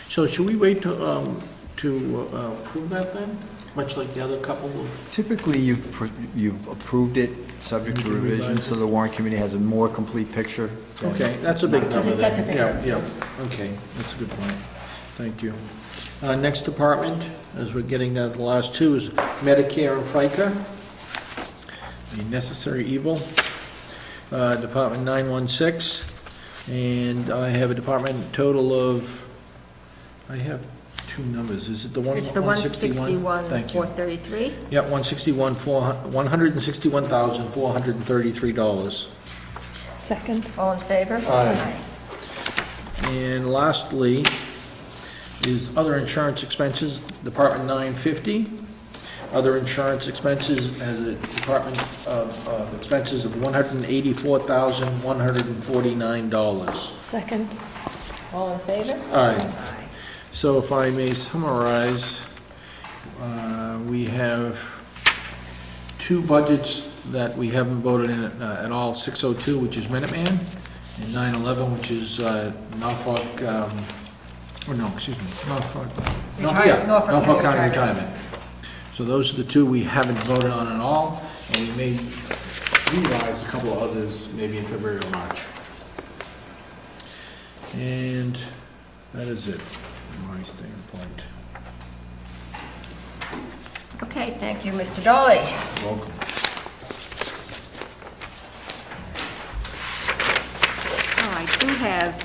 So should we wait to approve that then, much like the other couple of? Typically, you've approved it, subject to You can revise revision, it. so the warrant committee has a more complete picture. than- Okay, that's a big number Because it's then. such a big Yeah, number. yeah, okay, that's a good point. Thank you. Next department, as we're getting down to the last two, is Medicare and FICA, the necessary evil. Department 916, and I have a department total of, I have two numbers, is it the one? It's the 161? Thank you. 161,433. Yep, $161,433. Second? All in favor? Aye. And lastly is other insurance expenses, Department 950. Other insurance expenses as a department of expenses of $184,149. Second? All in favor? Aye. So if I may summarize, we have two budgets that we haven't voted in at all, 602, which is Minuteman, and 911, which is Norfolk, Norfolk County Retirement. So those are the two we haven't voted on at all, and we may revise a couple of others, maybe in February or March. And that is it from my standpoint. Okay, thank you, Mr. Dolly. Welcome. Oh, I do have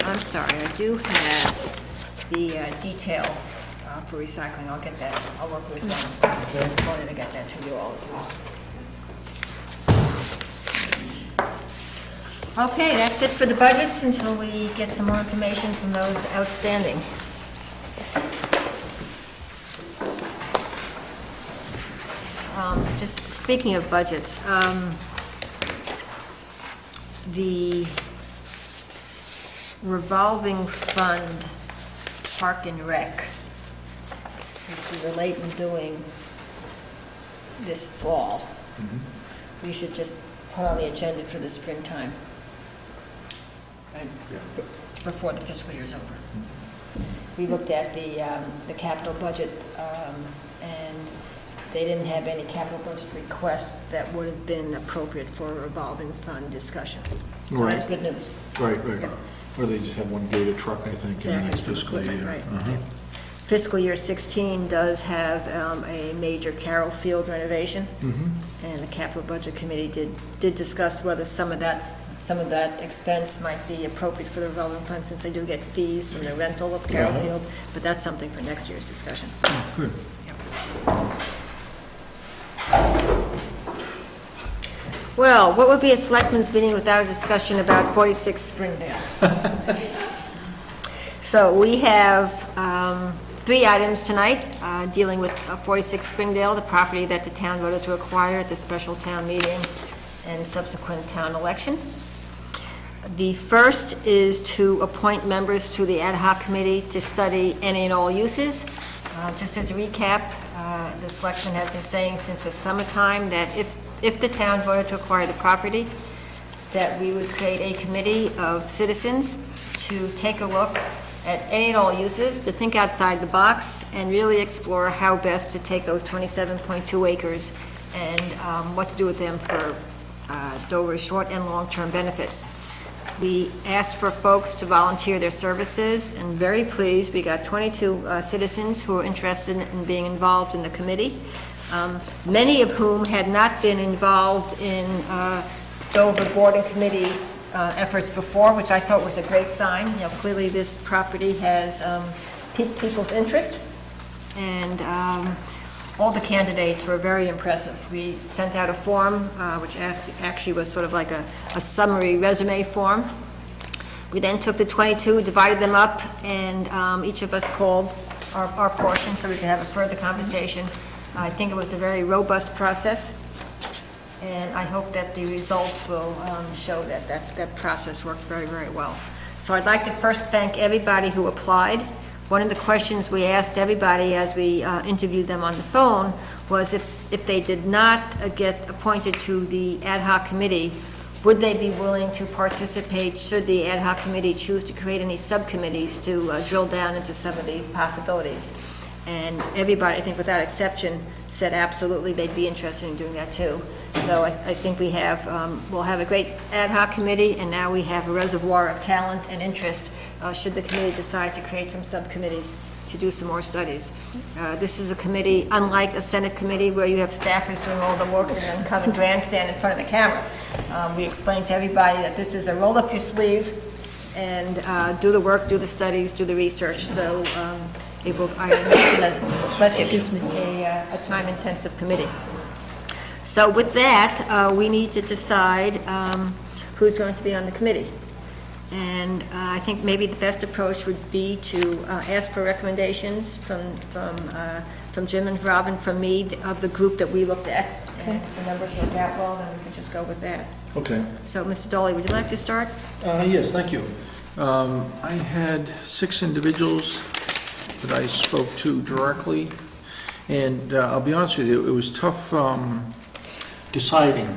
the detail for recycling. I'll get that, I'll work with them. I wanted to get that to you all as well. Okay, that's it for the budgets until we get some more information from those outstanding. Just speaking of budgets, the revolving fund Park and Rec, which we were late in doing this fall. We should just put on the agenda for the springtime, and before the fiscal year's over. We looked at the capital budget, and they didn't have any capital budget requests that would have been appropriate for a revolving fund discussion. So that's good news. Right. Or they just have one gated truck, I think, in the next Exactly, some fiscal year. equipment, right. Fiscal year 16 does have a major Carroll Field renovation, and the capital budget committee did discuss whether some of that expense might be appropriate for the revolving fund, since they do get fees from the rental of Carroll Field, but that's something for next year's discussion. Good. Well, what would be a selectmen's meeting without a discussion about 46 Springdale? So we have 3 items tonight dealing with 46 Springdale, the property that the town voted to acquire at the special town meeting and subsequent town election. The first is to appoint members to the ad hoc committee to study any and all uses. Just as a recap, the selectmen have been saying since the summertime that if the town voted to acquire the property, that we would create a committee of citizens to take a look at any and all uses, to think outside the box, and really explore how best to take those 27.2 acres and what to do with them for Dover's short and long-term benefit. We asked for folks to volunteer their services, and very pleased, we got 22 citizens who are interested in being involved in the committee, many of whom had not been involved in Dover Board and Committee efforts before, which I thought was a great sign. You know, clearly this property has piqued people's interest, and all the candidates were very impressive. We sent out a form, which actually was sort of like a summary resume form. We then took the 22, divided them up, and each of us called our portion so we could have a further conversation. I think it was a very robust process, and I hope that the results will show that process worked very, very well. So I'd like to first thank everybody who applied. One of the questions we asked everybody as we interviewed them on the phone was if they did not get appointed to the ad hoc committee, would they be willing to participate should the ad hoc committee choose to create any subcommittees to drill down into some of the possibilities? And everybody, I think without exception, said absolutely they'd be interested in doing that too. So I think we'll have a great ad hoc committee, and now we have a reservoir of talent and interest should the committee decide to create some subcommittees to do some more studies. This is a committee, unlike a Senate committee where you have staffers doing all the work and then come and grandstand in front of the camera. We explained to everybody that this is a roll up your sleeve and do the work, do the studies, do the research. So it will, I imagine, a time-intensive committee. So with that, we need to decide who's going to be on the committee. And I think maybe the best approach would be to ask for recommendations from Jim and Robin, from me, of the group that we looked at. Okay. And if the numbers work out well, then we can just go with that. Okay. So, Mr. Dolly, would you like to start? Yes, thank you. I had 6 individuals that I spoke to directly, and I'll be honest with you, it was tough deciding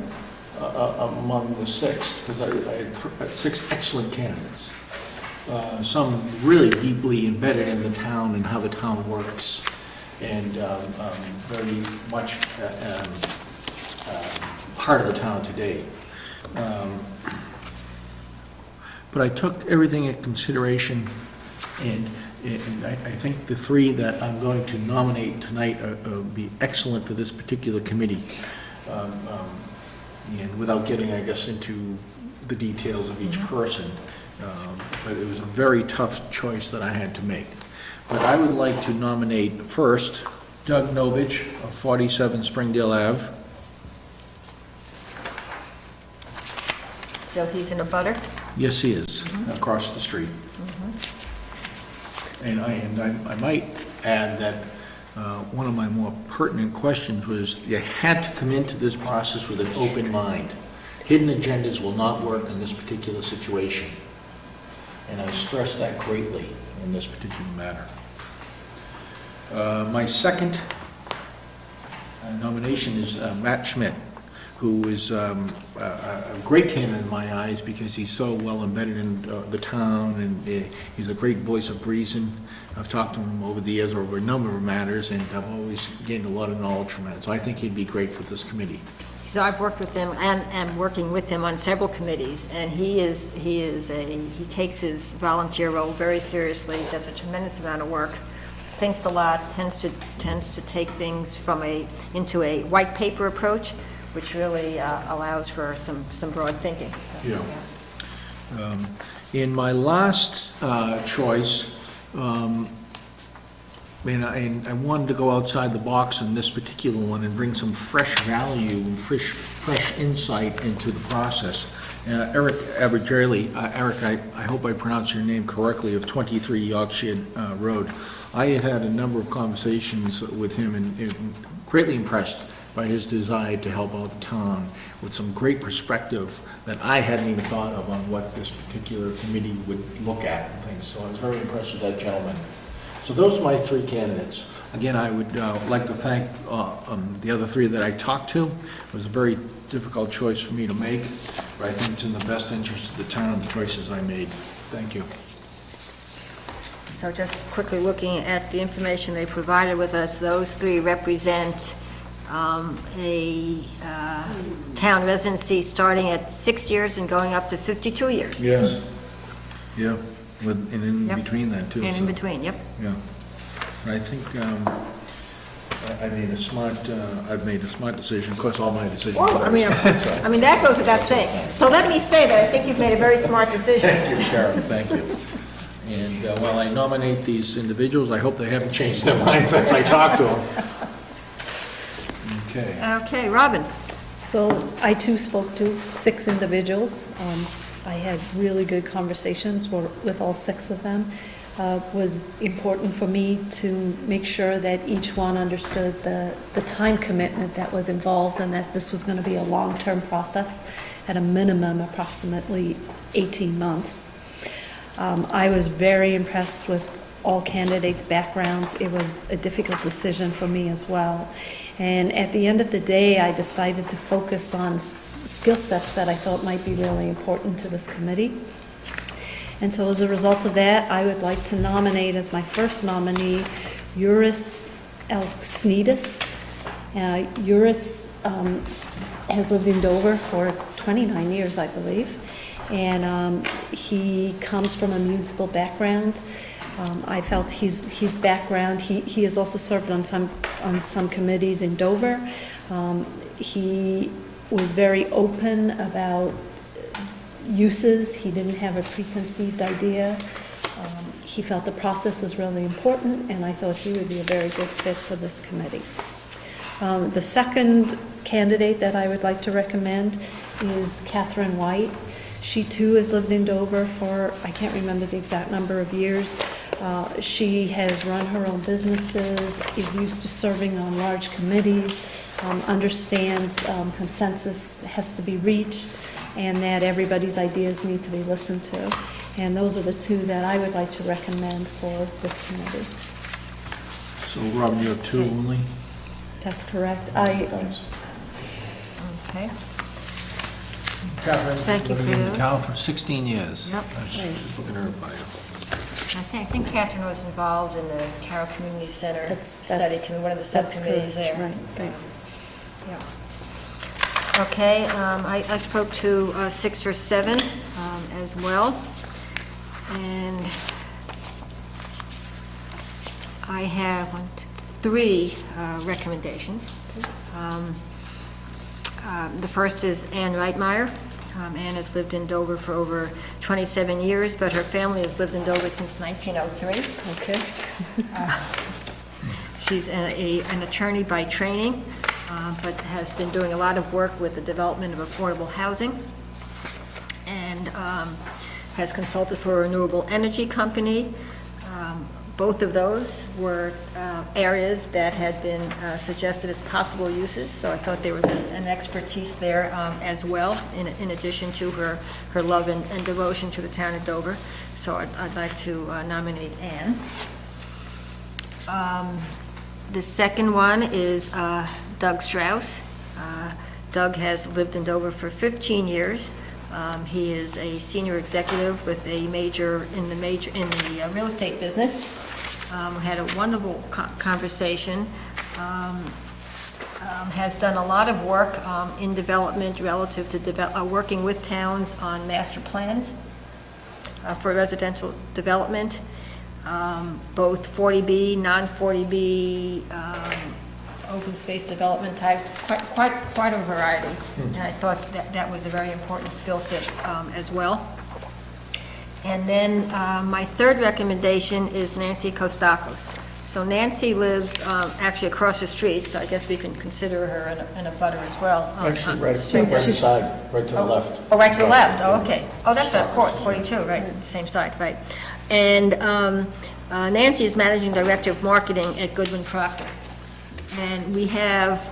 among the 6, because I had 6 excellent candidates. Some really deeply embedded in the town and how the town works, and very much part of the town today. But I took everything into consideration, and I think the 3 that I'm going to nominate tonight would be excellent for this particular committee. And without getting, I guess, into the details of each person, but it was a very tough choice that I had to make. But I would like to nominate first Doug Novich of 47 Springdale Ave. So he's in a butter? Yes, he is, across the street. And I might add that one of my more pertinent questions was you had to come into this process with an open mind. Hidden agendas will not work in this particular situation. And I stress that greatly in this particular matter. My second nomination is Matt Schmidt, who is a great candidate in my eyes because he's so well embedded in the town, and he's a great voice of reason. I've talked to him over the years over a number of matters, and I've always gained a lot of knowledge from him. So I think he'd be great for this committee. So I've worked with him and am working with him on several committees, and he takes his volunteer role very seriously, does a tremendous amount of work, thinks a lot, tends to take things into a white paper approach, which really allows for some broad thinking. So, Yeah. In my last choice, and I wanted to go outside the box in this particular one and bring some fresh value and fresh insight into the process. Eric Abergerli, Eric, I hope I pronounced your name correctly, of 23 Yorkshire Road. I had a number of conversations with him and greatly impressed by his desire to help out the town with some great perspective that I hadn't even thought of on what this particular committee would look at and things. So I was very impressed with that gentleman. So those are my three candidates. Again, I would like to thank the other three that I talked to. It was a very difficult choice for me to make, but I think it's in the best interest of the town, the choices I made. Thank you. So just quickly looking at the information they provided with us, those three represent a town residency starting at 6 years and going up to 52 years. Yes. Yeah, and in Yep. between that too. And so, in between, yep. Yeah. I think I made a smart, I've made a smart decision. Of course, all my decisions Well, are I mean, smart. I mean, that goes without saying. So let me say that I think you've made a very smart decision. Thank you, Sharon, thank you. And while I nominate these individuals, I hope they haven't changed their minds since I talked to them. Okay. Okay, Robin. So I too spoke to 6 individuals. I had really good conversations with all 6 of them. Was important for me to make sure that each one understood the time commitment that was involved and that this was going to be a long-term process, at a minimum approximately 18 months. I was very impressed with all candidates' backgrounds. It was a difficult decision for me as well. And at the end of the day, I decided to focus on skill sets that I thought might be really important to this committee. And so as a result of that, I would like to nominate as my first nominee, Juris Elksnidis. Juris has lived in Dover for 29 years, I believe. And he comes from a municipal background. I felt his background, he has also served on some committees in Dover. He was very open about uses. He didn't have a preconceived idea. He felt the process was really important, and I thought he would be a very good fit for this committee. The second candidate that I would like to recommend is Catherine White. She too has lived in Dover for, I can't remember the exact number of years. She has run her own businesses, is used to serving on large committees, understands consensus has to be reached, and that everybody's ideas need to be listened to. And those are the 2 that I would like to recommend for this committee. So, Robin, you have 2 only? That's correct. Thanks. Okay. Catherine, Thank you for living in the those. town for 16 years. Yep. Just looking at her bio. I think Catherine was involved in the Carroll Community Center study, That's- one of the that's subcommittees there. correct, right. Yeah. Okay, I spoke to 6 or 7 as well. And I have 3 recommendations. The first is Ann Reitmeyer. Ann has lived in Dover for over 27 years, but her family has lived in Dover since 1903. Okay. She's an attorney by training, but has been doing a lot of work with the development of affordable housing, and has consulted for a renewable energy company. Both of those were areas that had been suggested as possible uses, so I thought there was an expertise there as well, in addition to her love and devotion to the town of Dover. So I'd like to nominate Ann. The second one is Doug Strauss. Doug has lived in Dover for 15 years. He is a senior executive with a major in the real estate business. We had a wonderful conversation. Has done a lot of work in development relative to working with towns on master plans for residential development, both 40B, non-40B, open space development types, quite a variety. And I thought that was a very important skill set as well. And then my third recommendation is Nancy Kostakos. So Nancy lives actually across the street, so I guess we can consider her in a butter as well. Actually, right beside, right to the left. Oh, right to the left, oh, okay. Oh, that's right, of course, 42, right, same side, right. And Nancy is Managing Director of Marketing at Goodwin Procter. And we have,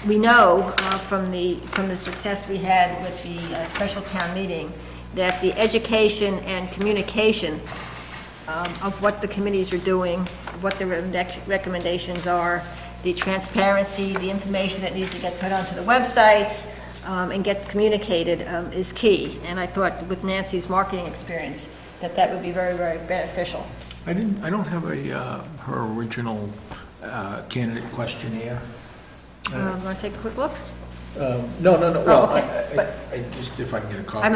we know from the success we had with the special town meeting that the education and communication of what the committees are doing, what the recommendations are, the transparency, the information that needs to get put onto the websites and gets communicated is key. And I thought with Nancy's marketing experience that would be very, very beneficial. I don't have her original candidate questionnaire. Want to take a quick look? No, well, okay. I just, if I can get a copy. I'm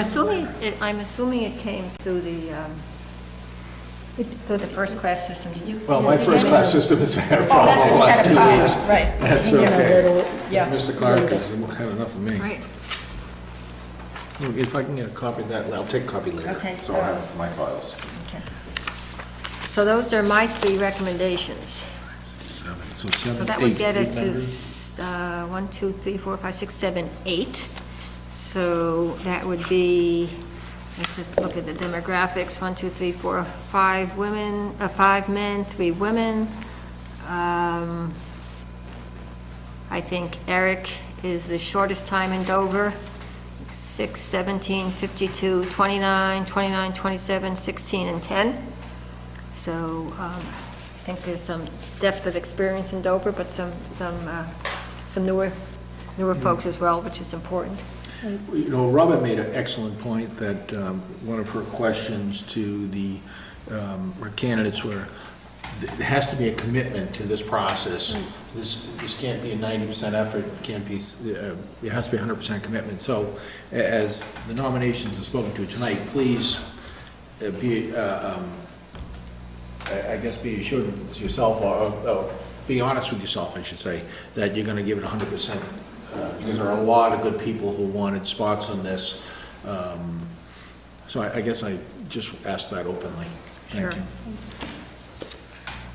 assuming it came through the first-class system. Did you? Well, my first-class system has had a Oh, problem that's the last 2 weeks. Right. That's okay. Yeah. Mr. Clark has had enough of me. Right. If I can get a copy of that, I'll take a copy later. Okay. So I have my files. Okay. So those are my three recommendations. So that would get us to 1, 2, 3, 4, 5, 6, 7, 8. So that would be, let's just look at the demographics. 1, 2, 3, 4, 5 women, 5 men, 3 women. I think Eric is the shortest time in Dover. 6, 17, 52, 29, 29, 27, 16, and 10. So I think there's some depth of experience in Dover, but some newer folks as well, which is important. You know, Robin made an excellent point that one of her questions to the her candidates were, it has to be a commitment to this process. This can't be a 90% effort, it can't be, it has to be 100% commitment. So as the nominations are spoken to tonight, please be, I guess be assured with yourself, or be honest with yourself, I should say, that you're gonna give it 100%. Because there are a lot of good people who wanted spots on this. So I guess I just asked that openly. Thank Sure. you.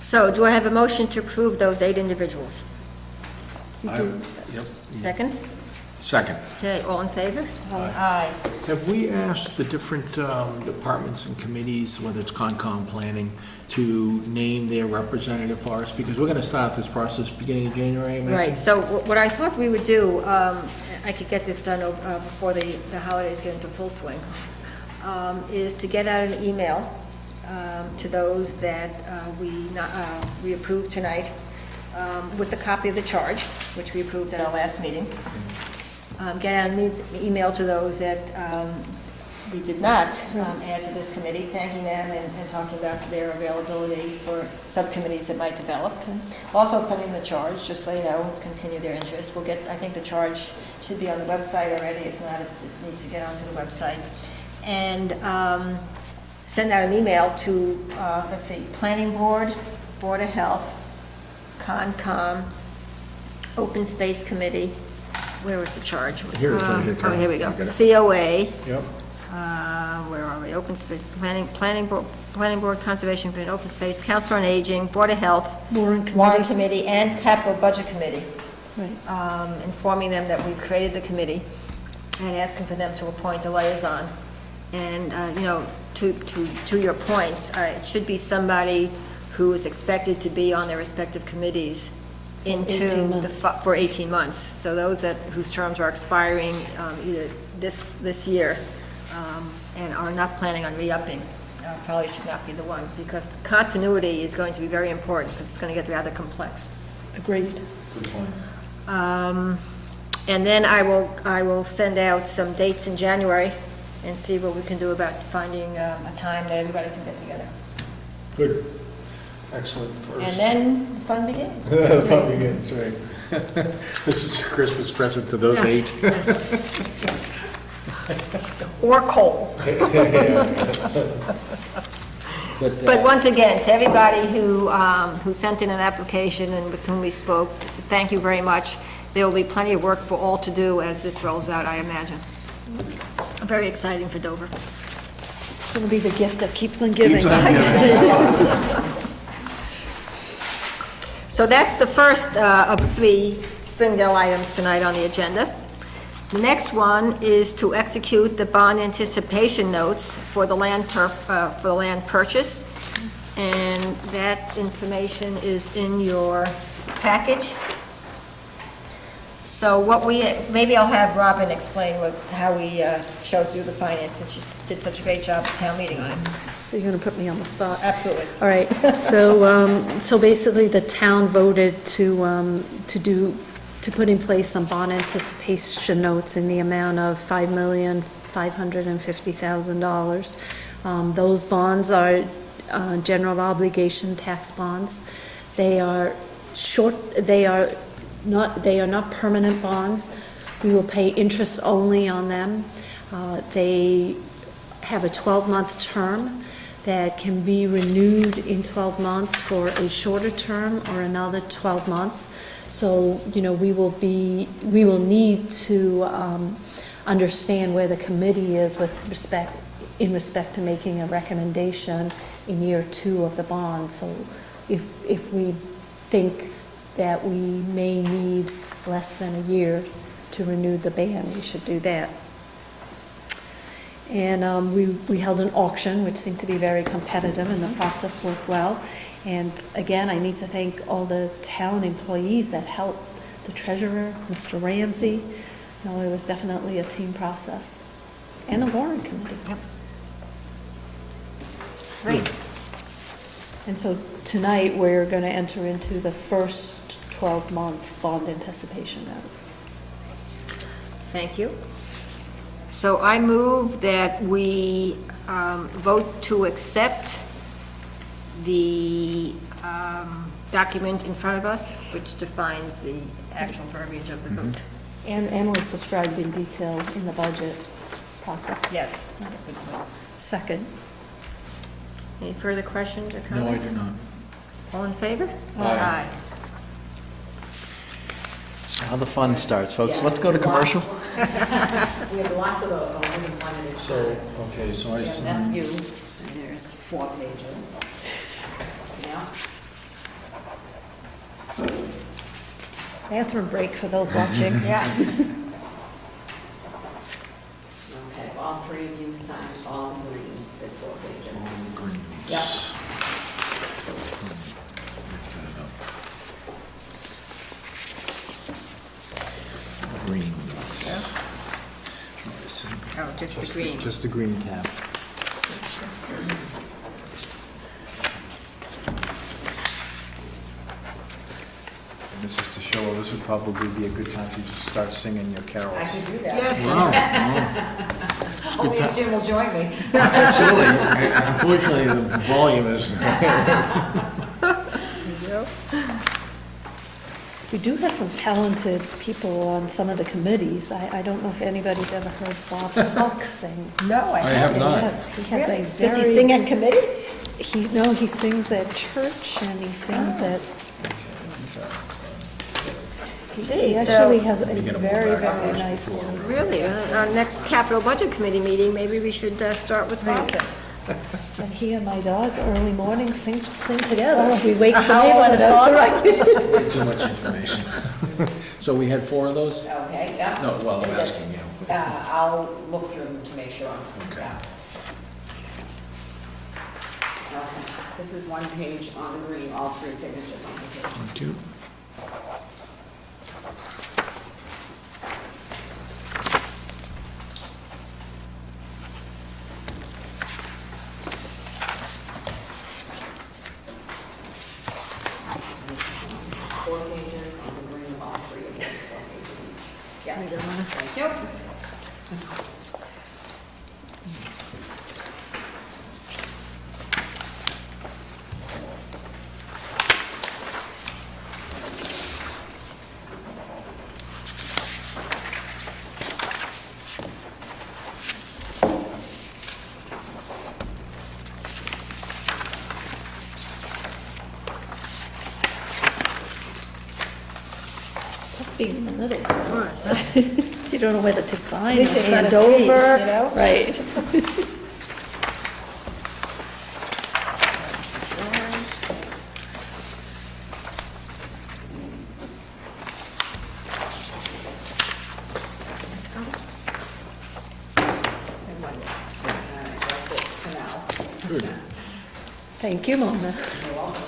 So do I have a motion to approve those 8 individuals? Yep. Second? Second. Okay, all in favor? Aye. Have we asked the different departments and committees, whether it's Concom planning, to name their representative for us? Because we're gonna start this process beginning of January, I imagine. Right, so what I thought we would do, I could get this done before the holidays get into full swing, is to get out an email to those that we approved tonight with a copy of the charge, which we approved at our last meeting. Get out an email to those that we did not add to this committee, thanking them and talking about their availability for subcommittees that might develop. Also sending the charge, just so you know, continue their interest. We'll get, I think the charge should be on the website already. If not, it needs to get onto the website. And send out an email to, let's see, Planning Board, Board of Health, Concom, Open Space Committee. Where was the charge? Here it is, right here, Oh, Carol. here we go. You got it. COA. Yep. Where are we? Open Space, Planning Board, Conservation Committee, Open Space, Council on Aging, Board of Health, Warrant Committee, and Capital Budget Committee. Right. Informing them that we've created the committee and asking for them to appoint a liaison. And, you know, to your points, it should be somebody who is expected to be on their respective committees for 18 months. So those whose terms are expiring either this year and are not planning on re-upping probably should not be the one, because the continuity is going to be very important, because it's going to get rather complex. Agreed. Good point. And then I will send out some dates in January and see what we can do about finding a time that everybody can get together. Good. Excellent And first. then fun begins. Fun begins, right. This is a Christmas present to those 8. Or coal. But once again, to everybody who sent in an application and with whom we spoke, thank you very much. There will be plenty of work for all to do as this rolls out, I imagine. Very exciting for Dover. It's going to be the gift that keeps on giving. So that's the first of the 3 Springdale items tonight on the agenda. The next one is to execute the bond anticipation notes for the land purchase. And that information is in your package. So maybe I'll have Robin explain how we shows you the finance, since she did such a great job at town meeting on it. So you're going to put me on the spot? Absolutely. All right, so basically, the town voted to put in place some bond anticipation notes in the amount of $5,550,000. Those bonds are general obligation tax bonds. They are not permanent bonds. We will pay interest only on them. They have a 12-month term that can be renewed in 12 months for a shorter term or another 12 months. So, we will need to understand where the committee is in respect to making a recommendation in year 2 of the bond. So if we think that we may need less than a year to renew the ban, we should do that. And we held an auction, which seemed to be very competitive, and the process worked well. And again, I need to thank all the town employees that helped, the treasurer, Mr. Ramsey. It was definitely a team process. And the warrant committee. Yep. Great. And so tonight, we're going to enter into the first 12-month bond anticipation note. Thank you. So I move that we vote to accept the document in front of us, which defines the actual verbiage of the vote. And was described in detail in the budget process. Yes. Second. Any further questions or No, I comments? do not. All in favor? Aye. Now the fun starts, folks. Yeah, Let's go to commercial. We have lots of those, I'll give you one at a So, time. okay, so I Yeah, see. that's you, and there's 4 pages. Yeah, Bathroom break for those watching. Yeah. okay, all 3 of you signed all green, there's 4 pages. Yep. Green. Oh, just the green. Just the green tab. This is to show, this would probably be a good time to just start singing your carols. I can do that. Yes. Only if Jim will join me. Absolutely. Unfortunately, the volume is. We do have some talented people on some of the committees. I don't know if anybody's ever heard Bob Buck sing. No, I have haven't. not. Yes, he has a Really? very... Does he sing at committee? He sings at church and he sings at... He Gee, actually so- has a very, very nice voice. Really? Our next capital budget committee meeting, maybe we should start with Bob then. And he and my dog, early morning, sing together. We wake the howl and a neighborhood up. song? Too much information. So we had 4 of those? Okay, yeah. No, well, I'm asking you. I'll look through them to make sure. Okay. Yeah. Okay, this is 1 page on the green, all 3 signatures on the page. Thank you. It's 4 pages on the green, all 3 of them, 4 pages each. Yeah. Being in the middle. You don't know whether to sign At least or it's not a hand piece, over. you know? Right. And one more. All right, that's it for now. Thank you, Mona. You're welcome.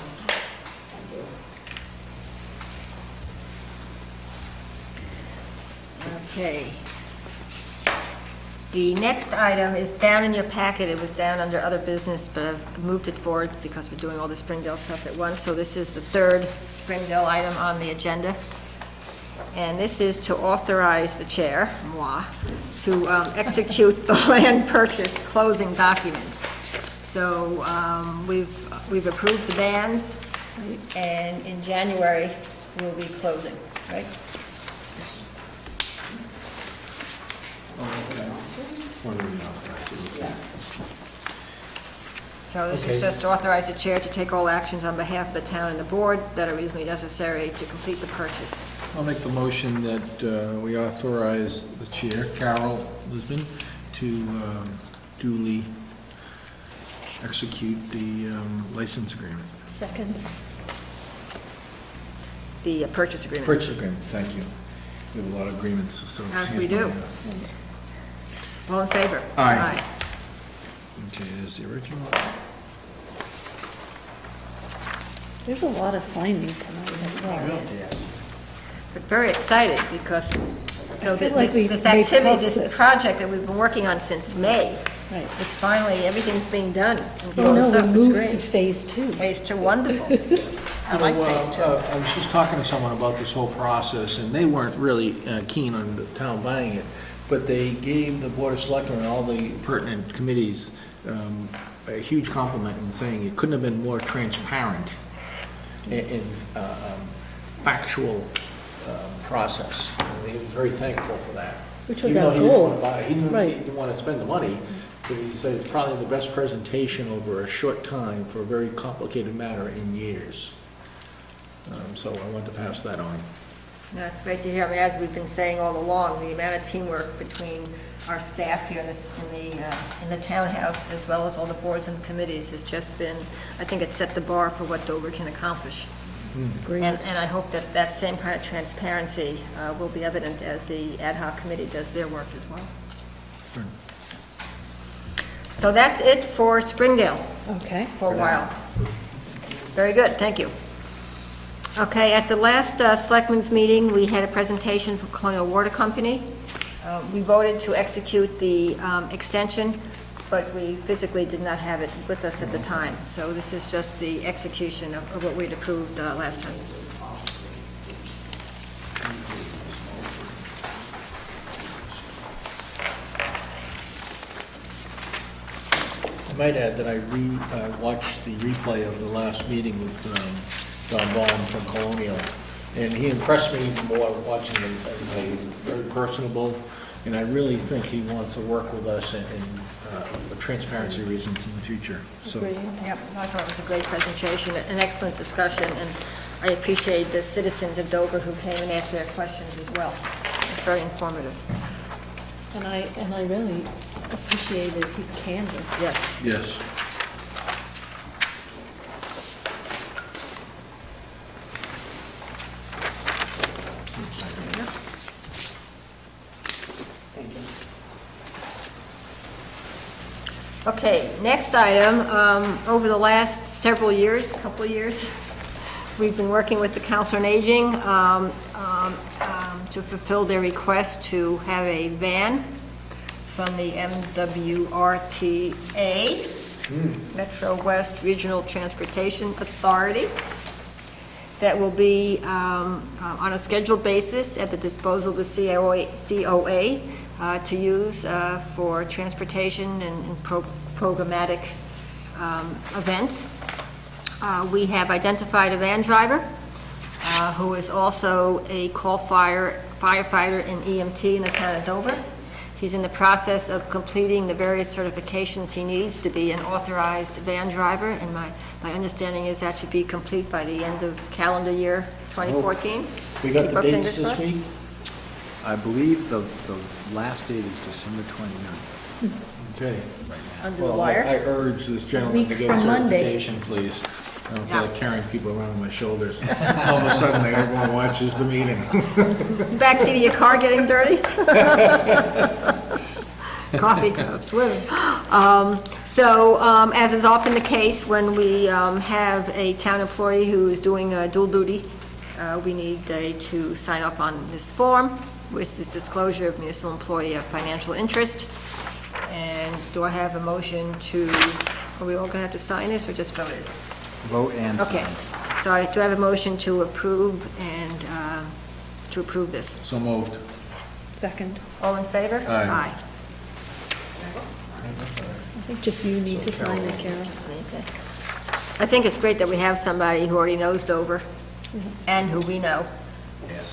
Thank you. Okay. The next item is down in your packet. It was down under other business, but I've moved it forward because we're doing all the Springdale stuff at once. So this is the third Springdale item on the agenda. And this is to authorize the chair, moi, to execute the land purchase closing documents. So we've approved the bands, and in January, we'll be closing, right? So this is just to authorize the chair to take all actions on behalf of the town and the board that are reasonably necessary to complete the purchase. I'll make the motion that we authorize the chair, Carol Lisbon, to duly execute the license agreement. Second. The purchase agreement. Purchase agreement, thank you. We have a lot of agreements, so. As we do. All in favor? Aye. Okay, there's the original. There's a lot of signing tonight as well. Yes. But very excited because, so feel that like we this made activity, progress. this project that we've been working on since May, Right. is finally, everything's being done and Oh, no, closed up. we It's moved great. to phase 2. Phase two, wonderful. I like phase two. I was just talking to someone about this whole process, and they weren't really keen on the town buying it, but they gave the Board of Selectmen and all the pertinent committees a huge compliment in saying it couldn't have been more transparent and factual process. And he was very thankful for that. Which was Even our though he didn't goal. want to buy it. He Right. didn't want to spend the money, but he said it's probably the best presentation over a short time for a very complicated matter in years. So I want to pass that on. That's great to hear. I mean, as we've been saying all along, the amount of teamwork between our staff here in the townhouse, as well as all the boards and committees, has just been, I think it set the bar for what Dover can accomplish. Great. And I hope that that same kind of transparency will be evident as the ad hoc committee does their work as well. Sure. So that's it for Springdale Okay. for a while. Very good, thank you. Okay, at the last Selectmen's meeting, we had a presentation from Colonial Water Company. We voted to execute the extension, but we physically did not have it with us at the time. So this is just the execution of what we'd approved last time. I might add that I watched the replay of the last meeting with Don Baum from Colonial, and he impressed me even more watching him. He's very personable, and I really think he wants to work with us and for transparency reasons in the future. So, Agreed. Yep, I thought it was a great presentation, an excellent discussion, and I appreciate the citizens of Dover who came and asked their questions as well. It's very informative. And I really appreciated his candor. Yes. yes. Okay, next item, over the last several years, couple of years, we've been working with the Council on Aging to fulfill their request to have a van from the MWRTA, Metro West Regional Transportation Authority, that will be on a scheduled basis at the disposal of the COA to use for transportation and programmatic events. We have identified a van driver who is also a call firefighter and EMT in the town of Dover. He's in the process of completing the various certifications he needs to be an authorized van driver, and my understanding is that should be complete by the end of calendar year 2014. We got Keep the our dates fingers this crossed. week? I believe the last date is December 29th. Okay. Under the Well, wire. I urge this gentleman to Week get from Monday. certification, please. I don't feel Yeah. like carrying people around on my shoulders. All of a sudden, everyone watches the meeting. Is the backseat of your car getting dirty? Coffee cups, living. As is often the case, when we have a town employee who is doing dual duty, we need to sign off on this form, which is disclosure of municipal employee of financial interest. And do I have a motion to, are we all gonna have to sign this or just vote it? Vote and sign. Okay, so do I have a motion to approve and, to approve this? So moved. Second. All in favor? Aye. I think just you need to sign it, Carol. Just me, okay. I think it's great that we have somebody who already knows Dover and who we know,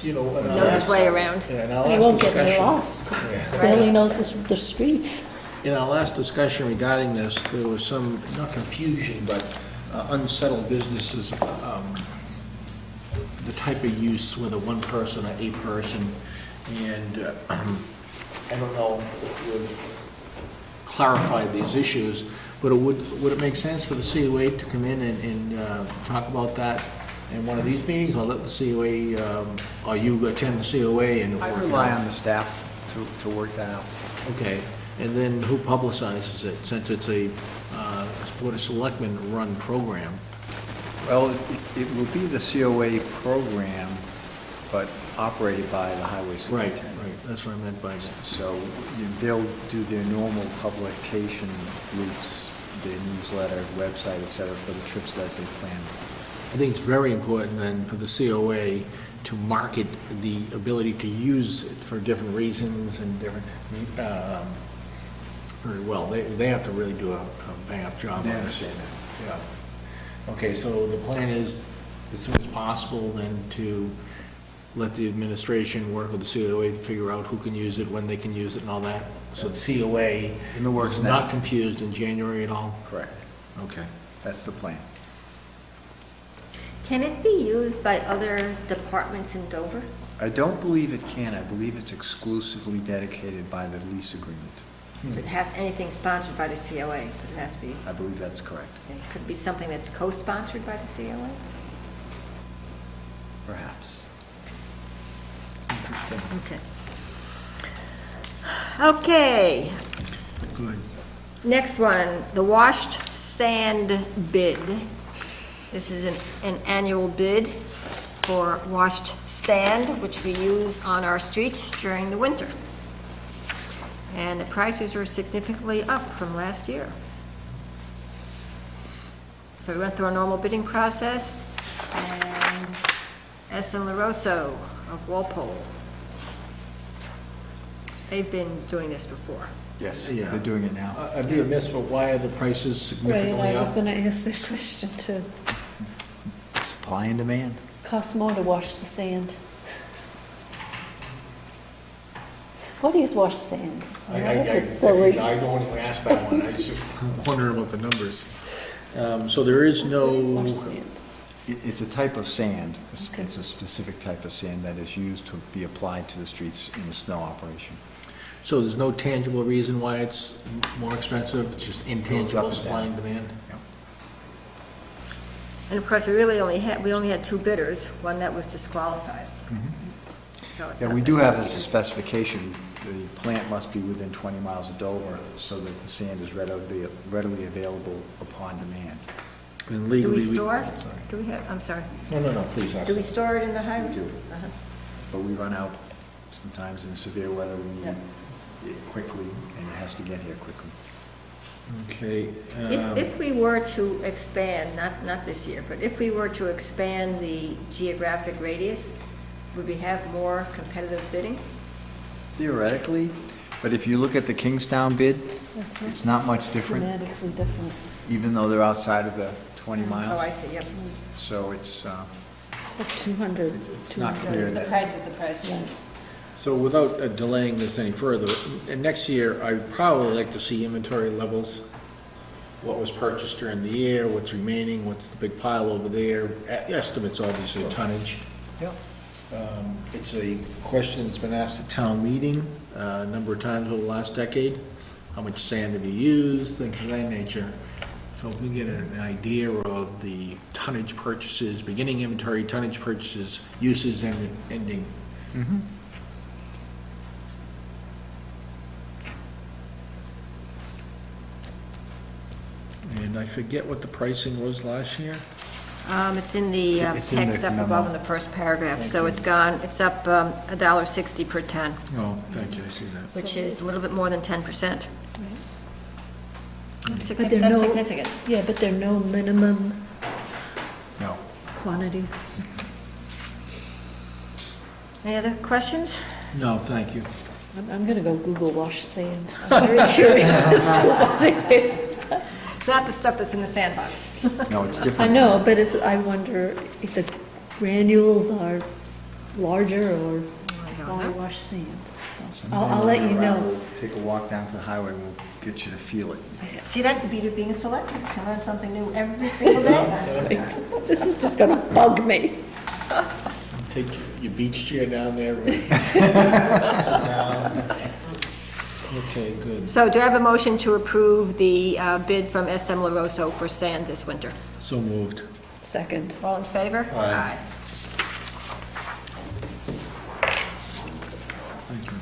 You know, and I'll knows his ask- way around. yeah, in our He last won't get discussion- lost. Yeah. Barely knows the streets. In our last discussion regarding this, there was some, not confusion, but unsettled businesses, the type of use, whether one person or a person, and I don't know if you clarified these issues, but would it make sense for the COA to come in and talk about that in one of these meetings, or let the COA, or you attend the COA and I work it rely out? on the staff to work that out. Okay, and then who publicizes it, since it's a Board of Selectmen run program? Well, it will be the COA program, but operated by the highway Right, superintendent. right, that's what I meant by that. So they'll do their normal publication routes, their newsletter, website, et cetera, for the trips as they plan. I think it's very important then for the COA to market the ability to use it for different reasons and different, very well. They have to really do a bang-up job on They this. understand that. Yeah. Okay, so the plan is, as soon as possible, then to let the administration work with the COA to figure out who can use it, when they can use it and all that? So the COA In the works is now. not confused in January at all? Correct. Okay. That's the plan. Can it be used by other departments in Dover? I don't believe it can. I believe it's exclusively dedicated by the lease agreement. So it has anything sponsored by the COA, it has to be, I believe that's correct. it could be something that's co-sponsored by the COA? Perhaps. Interesting. Okay. Okay, Good. next one, the washed sand bid. This is an annual bid for washed sand, which we use on our streets during the winter. And the prices are significantly up from last year. So we went through our normal bidding process, and S. M. LaRosso of Walpole. They've been doing this before. Yes, Yeah. they're doing it now. I'd be remiss, but why are the prices Right, significantly I was up? gonna ask this question too. Supply and demand. Costs more to wash the sand. What is wash sand? That's a silly. I don't even ask that one, I was just wondering about the numbers. So there is What is no, wash sand? It's a type of sand. Okay. It's a specific type of sand that is used to be applied to the streets in the snow operation. so there's no tangible reason why it's more expensive, it's just intangible and supply down. and demand? And of course, we only had two bidders, one that was disqualified. So it's Yeah, not we do that have big. as a specification, the plant must be within 20 miles of Dover so that the sand is readily available upon demand. And Do legally, we store? Sorry. Do we have, I'm sorry, No, please ask. do we store it in the highway? We do. Uh-huh. But we run out sometimes in severe weather, we need it quickly, and it has to get here quickly. Okay. If we were to expand, not this year, but if we were to expand the geographic radius, would we have more competitive bidding? Theoretically, But if you look at the Kingstown bid, That's it's not much different, dramatically different. even though they're outside of the 20 Oh, I miles. see, yep. So it's It's like 200. it's not clear The that, price is the price. Yeah. So without delaying this any further, and next year, I'd probably like to see inventory levels, what was purchased during the year, what's remaining, what's the big pile over there, estimates, obviously, tonnage. Yep. It's a question that's been asked at town meeting a number of times over the last decade. How much sand have you used, things of that nature. So if we get an idea of the tonnage purchases, beginning inventory, tonnage purchases, uses, and ending. Mhm. And I forget what the pricing was last year. It's in the It's in the text up memo. above in the first paragraph, Thank so you. it's up $1.60 per ton, Oh, thank you, I see that. which is a little bit more than 10%. That's But there are no- significant. Yeah, but there are no minimum No. quantities. Any other questions? No, thank you. I'm gonna go Google wash sand. I'm very curious as to what it is. It's not the stuff that's in the sandbox. No, it's I different. know, but it's, I wonder if the granules are larger or why wash sand. So I'll let you know. We'll take a walk down to the highway, we'll get you to feel it. See, that's the beauty of being a selectman, you can learn something new every single day. Right. This is just gonna bug me. Take your beach chair down there. Sit down. Okay, good. So do I have a motion to approve the bid from SM LaRosso for sand this winter? So moved. Second. All in favor? Aye. Thank you.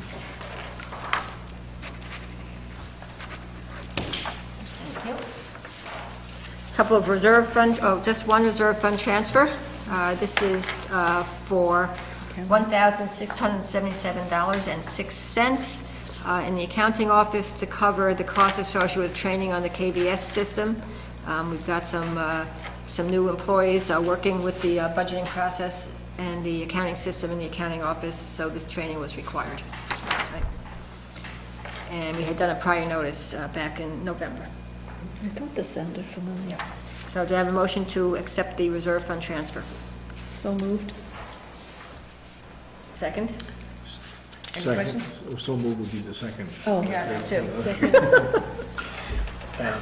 Thank you. Couple of reserve fund, just one reserve fund transfer. This is for $1,677.06 in the accounting office to cover the costs associated with training on the KVS system. We've got some new employees working with the budgeting process and the accounting system in the accounting office, so this training was required. Right. And we had done a prior notice back in November. I thought this sounded familiar. So do I have a motion to accept the reserve fund transfer? So moved. Second? Any Second. questions? So moved would be the second. Oh, Yeah, two. second.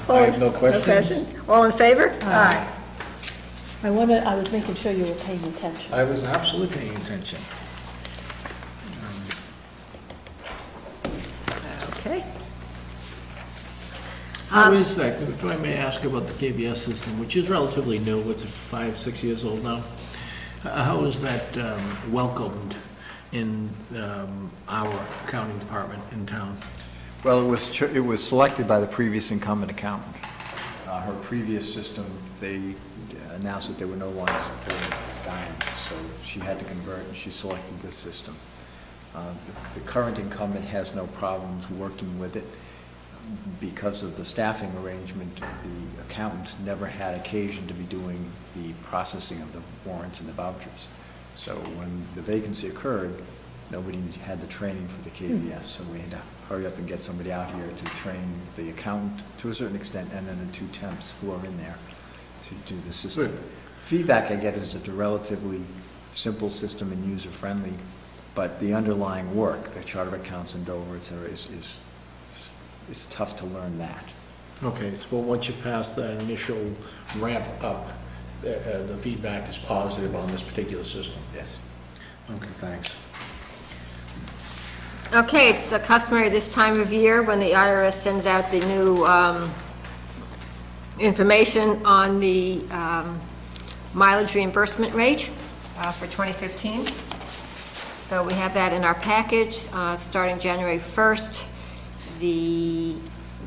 I have no questions. No questions? All in favor? Aye. I was making sure you were paying attention. I was absolutely paying attention. Okay. How is that, if I may ask about the KBS system, which is relatively new, what's it, 5, 6 years old now? How is that welcomed in our accounting department in town? Well, it was selected by the previous incumbent accountant. Her previous system, they announced that they were no longer supporting Diamond, so she had to convert, and she selected this system. The current incumbent has no problems working with it. Because of the staffing arrangement, the accountant never had occasion to be doing the processing of the warrants and the vouchers. So when the vacancy occurred, nobody had the training for the KVS, so we had to hurry up and get somebody out here to train the accountant to a certain extent, and then the 2 temps who are in there to do the system. Good. Feedback I get is it's a relatively simple system and user-friendly, but the underlying work, the chart of accounts in Dover, et cetera, it's tough to learn that. Okay, so once you pass that initial ramp up, the feedback is positive on this particular system? Yes. Okay, thanks. Okay, it's customary this time of year when the IRS sends out the new information on the mileage reimbursement rate for 2015. So we have that in our package, starting January 1st. The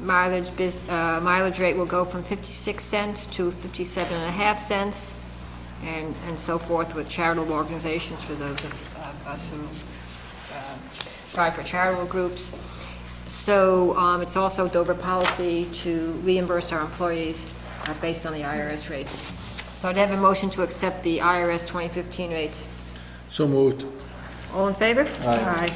mileage rate will go from 56 cents to 57.5 cents, and so forth with charitable organizations for those of us who drive for charitable groups. So it's also Dover policy to reimburse our employees based on the IRS rates. So I'd have a motion to accept the IRS 2015 rates. So moved. All in favor? Aye.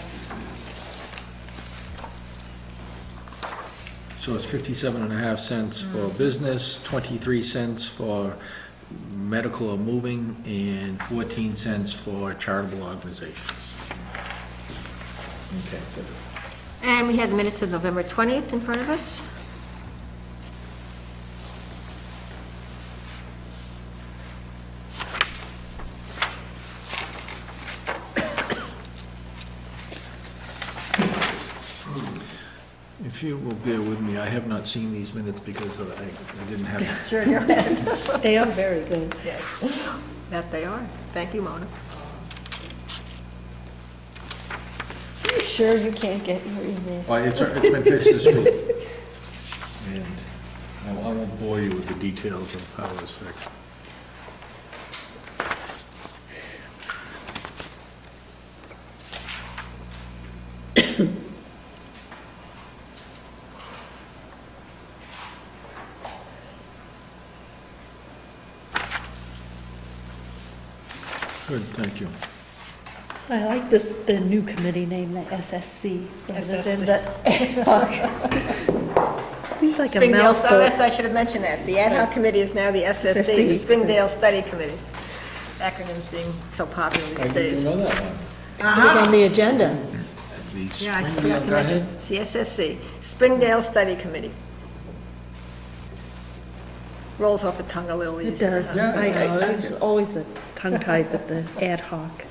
So it's 57.5 cents for business, 23 cents for medical or moving, and 14 cents for charitable organizations. Okay, good. And we have the minutes of November 20th in front of us. If you will bear with me, I have not seen these minutes because I didn't have. Sure, you're They are very good. Yes, that they are. Thank you, Mona. Are you sure you can't get your email? Well, it's been fixed this week. And I won't bore you with the details of how it was fixed. Good, thank you. I like this, the new committee name, the SSC, rather than the ad hoc. Seems like a Springdale, so mouthful. that's, I should have mentioned that. The ad hoc committee is now the SSC, the SSC. Springdale Study Committee. Acronyms being so popular I these didn't days. know that one. It was on the agenda. The Yeah, I Springdale, forgot to go ahead. mention. It's the SSC, Springdale Study Committee. Rolls off the tongue a little It easier. does. Yeah, I was always a tongue-tied with the ad hoc.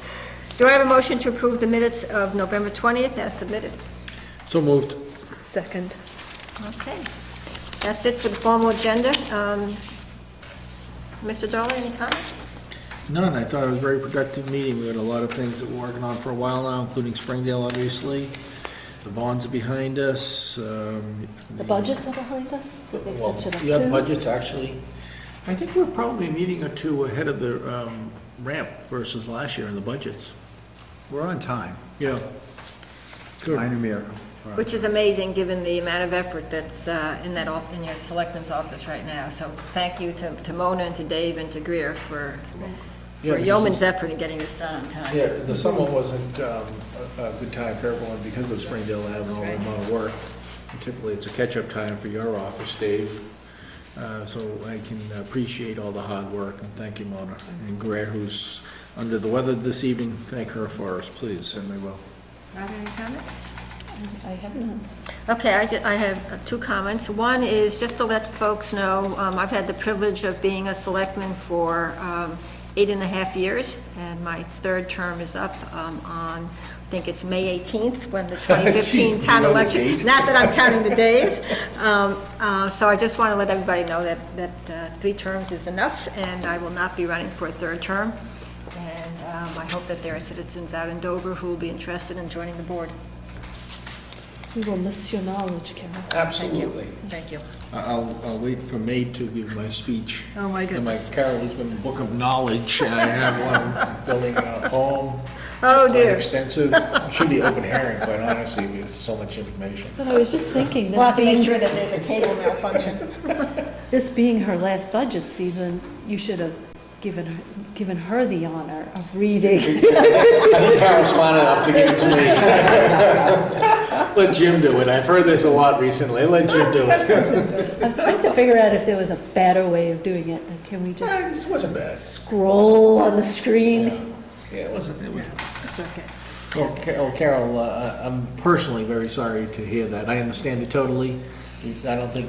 Do I have a motion to approve the minutes of November 20th as submitted? So moved. Second. Okay. That's it for the formal agenda. Mr. Dollar, any comments? None, I thought it was a very productive meeting. We had a lot of things that we're working on for a while now, including Springdale, obviously. The bonds are behind us. The budgets are behind us, with the Well, exception of yeah, two. budgets, actually. I think we're probably a meeting or two ahead of the ramp versus last year in the budgets. We're on time. Yeah. Good. Minor miracle. Which is amazing, given the amount of effort that's in your selectman's office right now. So thank you to Mona and to Dave and to Greer for Yeah, because yeoman's it's- effort in getting this done on time. Yeah, the summer wasn't a good time for everyone because of Springdale having all the amount of work. Typically, it's a catch-up time for your office, Dave. So I can appreciate all the hard work, and thank you, Mona. And Greer, who's under the weather this evening, thank her for us, please. Certainly will. Robert, any comments? I have none. Okay, I have two comments. One is just to let folks know, I've had the privilege of being a selectman for 8.5 years, and my third term is up on, I think it's May 18th, when the 2015 Jeez, town you know the election, date. not that I'm counting the days. So I just want to let everybody know that 3 terms is enough, and I will not be running for a third term. And I hope that there are citizens out in Dover who will be interested in joining the board. We will miss your knowledge, Carol. Absolutely. Thank you. I'll wait for May to give my speech. Oh, my In my goodness. Carol Eastman Book of Knowledge, I have one building a home. Oh, Quite dear. extensive. It should be open hearing, quite honestly, because there's so much information. But I was just thinking, We'll have to make sure this that there's a cable malfunction. being her last budget season, you should have given her the honor of reading. I think Carol's smart enough to give it to me. Let Jim do it. I've heard this a lot recently. Let Jim do it. I was trying to figure out if there was a better way of doing it. Can we just This wasn't bad. scroll on the screen? Yeah, it wasn't. It's okay. Well, Carol, I'm personally very sorry to hear that. I understand it totally. I don't think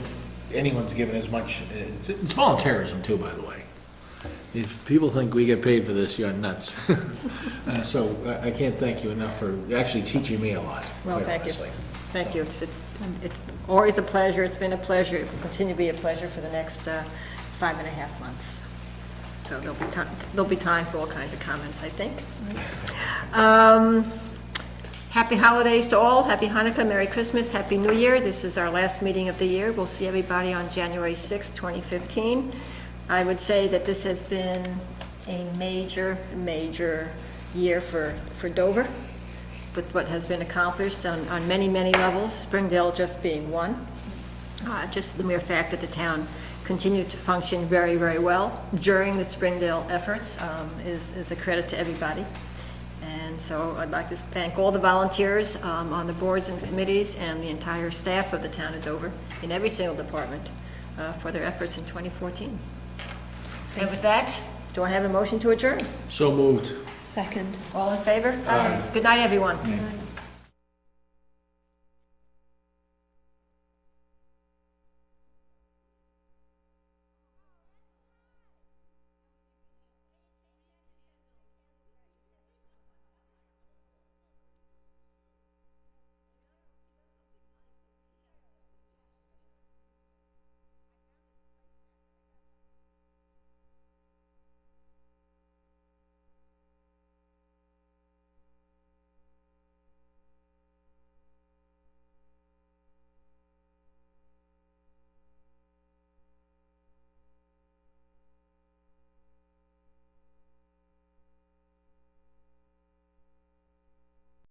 anyone's given as much, it's volunteerism too, by the way. If people think we get paid for this, you're nuts. So I can't thank you enough for actually teaching me a lot, Well, quite thank you. honestly. Thank you. It's always a pleasure. It's been a pleasure. It will continue to be a pleasure for the next 5.5 months. So there'll be time for all kinds of comments, I think. Happy holidays to all. Happy Hanukkah, Merry Christmas, Happy New Year. This is our last meeting of the year. We'll see everybody on January 6th, 2015. I would say that this has been a major year for Dover, with what has been accomplished on many, many levels, Springdale just being one. Just the mere fact that the town continued to function very, very well during the Springdale efforts is a credit to everybody. And And so I'd like to thank all the volunteers on the boards and committees and the entire staff of the town of Dover in every single department for their efforts in 2014. And with that, do I have a motion to adjourn? So moved. Second. All in favor? Aye. Good night, everyone. Yeah.